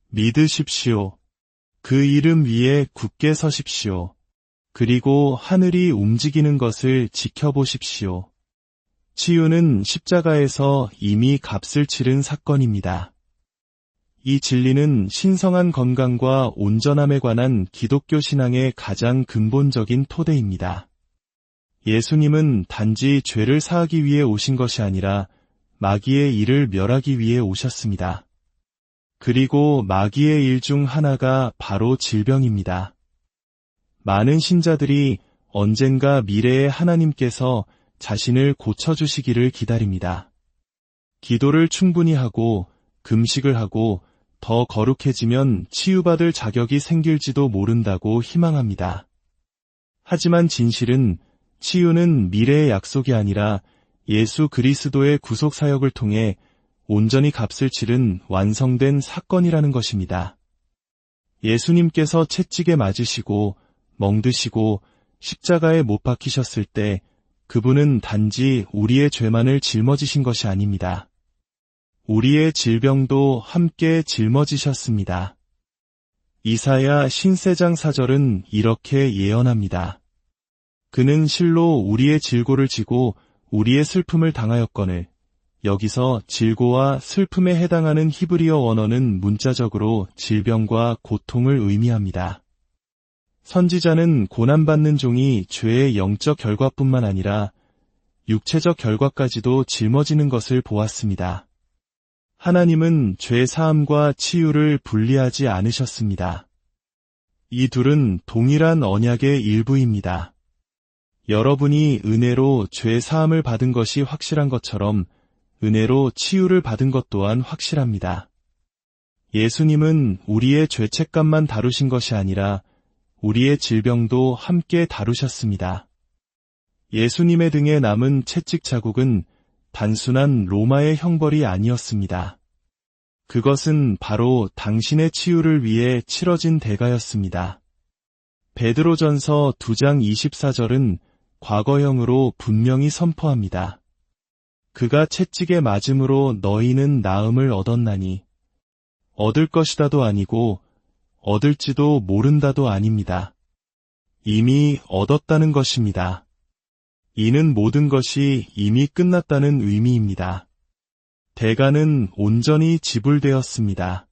믿으십시오. 그 이름 위에 굳게 서십시오. 그리고 하늘이 움직이는 것을 지켜보십시오. 치유는 십자가에서 이미 값을 치른 사건입니다. 이 진리는 신성한 건강과 온전함에 관한 기독교 신앙의 가장 근본적인 토대입니다. 예수님은 단지 죄를 사하기 위해 오신 것이 아니라 마귀의 일을 멸하기 위해 오셨습니다. 그리고 마귀의 일 중 하나가 바로 질병입니다. 많은 신자들이 언젠가 미래에 하나님께서 자신을 고쳐주시기를 기다립니다. 기도를 충분히 하고 금식을 하고 더 거룩해지면 치유받을 자격이 생길지도 모른다고 희망합니다. 하지만 진실은 치유는 미래의 약속이 아니라 예수 그리스도의 구속 사역을 통해 온전히 값을 치른 완성된 사건이라는 것입니다. 예수님께서 채찍에 맞으시고 멍드시고 십자가에 못 박히셨을 때 그분은 단지 우리의 죄만을 짊어지신 것이 아닙니다. 우리의 질병도 함께 짊어지셨습니다. 이사야 신세장 4절은 이렇게 예언합니다. 그는 실로 우리의 질고를 지고 우리의 슬픔을 당하였거늘. 여기서 질고와 슬픔에 해당하는 히브리어 원어는 문자적으로 질병과 고통을 의미합니다. 선지자는 고난받는 종이 죄의 영적 결과뿐만 아니라 육체적 결과까지도 짊어지는 것을 보았습니다. 하나님은 죄 사함과 치유를 분리하지 않으셨습니다. 이 둘은 동일한 언약의 일부입니다. 여러분이 은혜로 죄 사함을 받은 것이 확실한 것처럼 은혜로 치유를 받은 것 또한 확실합니다. 예수님은 우리의 죄책감만 다루신 것이 아니라 우리의 질병도 함께 다루셨습니다. 예수님의 등에 남은 채찍 자국은 단순한 로마의 형벌이 아니었습니다. 그것은 바로 당신의 치유를 위해 치러진 대가였습니다. 베드로전서 2장 24절은 과거형으로 분명히 선포합니다. 그가 채찍에 맞음으로 너희는 나음을 얻었나니 얻을 것이다도 아니고 얻을지도 모른다도 아닙니다. 이미 얻었다는 것입니다. 이는 모든 것이 이미 끝났다는 의미입니다. 대가는 온전히 지불되었습니다.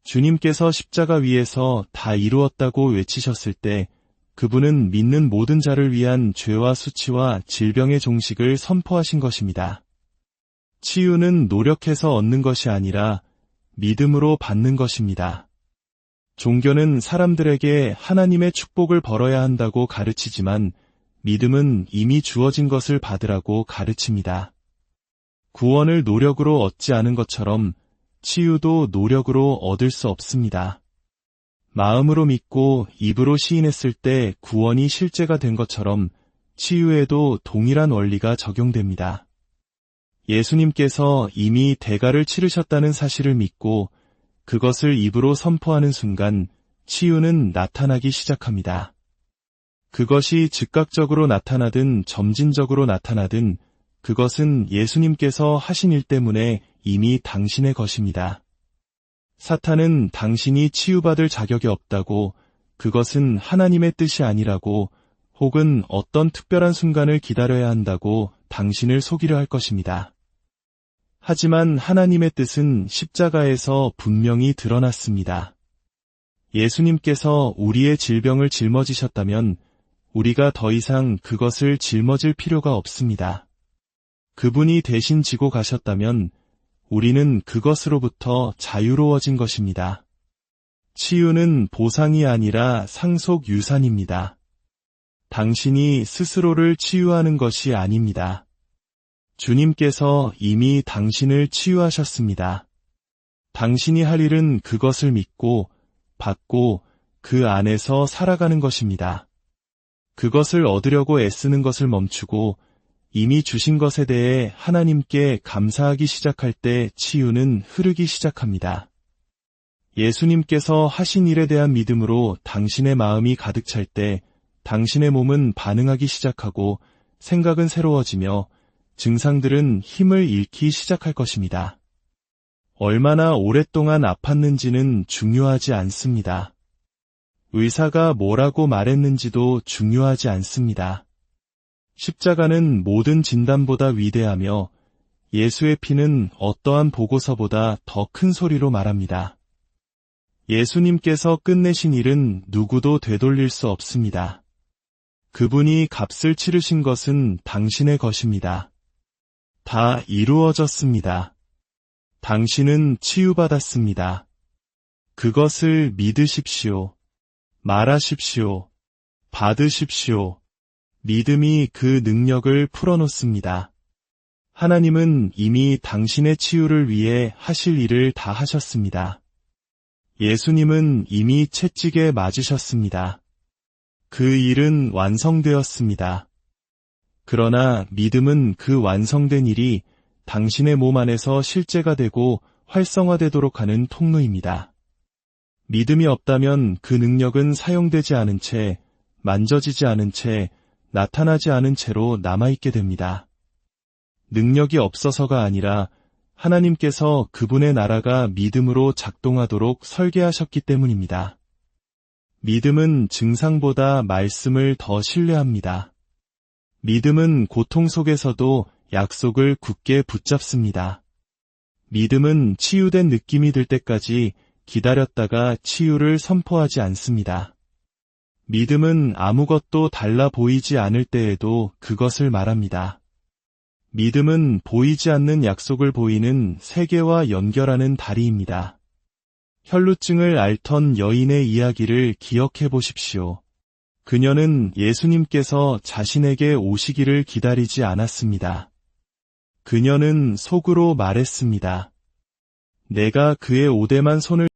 주님께서 십자가 위에서 다 이루었다고 외치셨을 때 그분은 믿는 모든 자를 위한 죄와 수치와 질병의 종식을 선포하신 것입니다. 치유는 노력해서 얻는 것이 아니라 믿음으로 받는 것입니다. 종교는 사람들에게 하나님의 축복을 벌어야 한다고 가르치지만 믿음은 이미 주어진 것을 받으라고 가르칩니다. 구원을 노력으로 얻지 않은 것처럼 치유도 노력으로 얻을 수 없습니다. 마음으로 믿고 입으로 시인했을 때 구원이 실제가 된 것처럼 치유에도 동일한 원리가 적용됩니다. 예수님께서 이미 대가를 치르셨다는 사실을 믿고 그것을 입으로 선포하는 순간 치유는 나타나기 시작합니다. 그것이 즉각적으로 나타나든 점진적으로 나타나든 그것은 예수님께서 하신 일 때문에 이미 당신의 것입니다. 사탄은 당신이 치유받을 자격이 없다고, 그것은 하나님의 뜻이 아니라고, 혹은 어떤 특별한 순간을 기다려야 한다고 당신을 속이려 할 것입니다. 하지만 하나님의 뜻은 십자가에서 분명히 드러났습니다. 예수님께서 우리의 질병을 짊어지셨다면 우리가 더 이상 그것을 짊어질 필요가 없습니다. 그분이 대신 지고 가셨다면 우리는 그것으로부터 자유로워진 것입니다. 치유는 보상이 아니라 상속 유산입니다. 당신이 스스로를 치유하는 것이 아닙니다. 주님께서 이미 당신을 치유하셨습니다. 당신이 할 일은 그것을 믿고 받고 그 안에서 살아가는 것입니다. 그것을 얻으려고 애쓰는 것을 멈추고 이미 주신 것에 대해 하나님께 감사하기 시작할 때 치유는 흐르기 시작합니다. 예수님께서 하신 일에 대한 믿음으로 당신의 마음이 가득 찰 때 당신의 몸은 반응하기 시작하고 생각은 새로워지며 증상들은 힘을 잃기 시작할 것입니다. 얼마나 오랫동안 아팠는지는 중요하지 않습니다. 의사가 뭐라고 말했는지도 중요하지 않습니다. 십자가는 모든 진단보다 위대하며 예수의 피는 어떠한 보고서보다 더 큰 소리로 말합니다. 예수님께서 끝내신 일은 누구도 되돌릴 수 없습니다. 그분이 값을 치르신 것은 당신의 것입니다. 다 이루어졌습니다. 당신은 치유받았습니다. 그것을 믿으십시오. 말하십시오. 받으십시오. 믿음이 그 능력을 풀어놓습니다. 하나님은 이미 당신의 치유를 위해 하실 일을 다 하셨습니다. 예수님은 이미 채찍에 맞으셨습니다. 그 일은 완성되었습니다. 그러나 믿음은 그 완성된 일이 당신의 몸 안에서 실제가 되고 활성화되도록 하는 통로입니다. 믿음이 없다면 그 능력은 사용되지 않은 채, 만져지지 않은 채, 나타나지 않은 채로 남아있게 됩니다. 능력이 없어서가 아니라 하나님께서 그분의 나라가 믿음으로 작동하도록 설계하셨기 때문입니다. 믿음은 증상보다 말씀을 더 신뢰합니다. 믿음은 고통 속에서도 약속을 굳게 붙잡습니다. 믿음은 치유된 느낌이 들 때까지 기다렸다가 치유를 선포하지 않습니다. 믿음은 아무것도 달라 보이지 않을 때에도 그것을 말합니다. 믿음은 보이지 않는 약속을 보이는 세계와 연결하는 다리입니다. 혈루증을 앓던 여인의 이야기를 기억해 보십시오. 그녀는 예수님께서 자신에게 오시기를 기다리지 않았습니다. 그녀는 속으로 말했습니다. 내가 그의 오대만 손을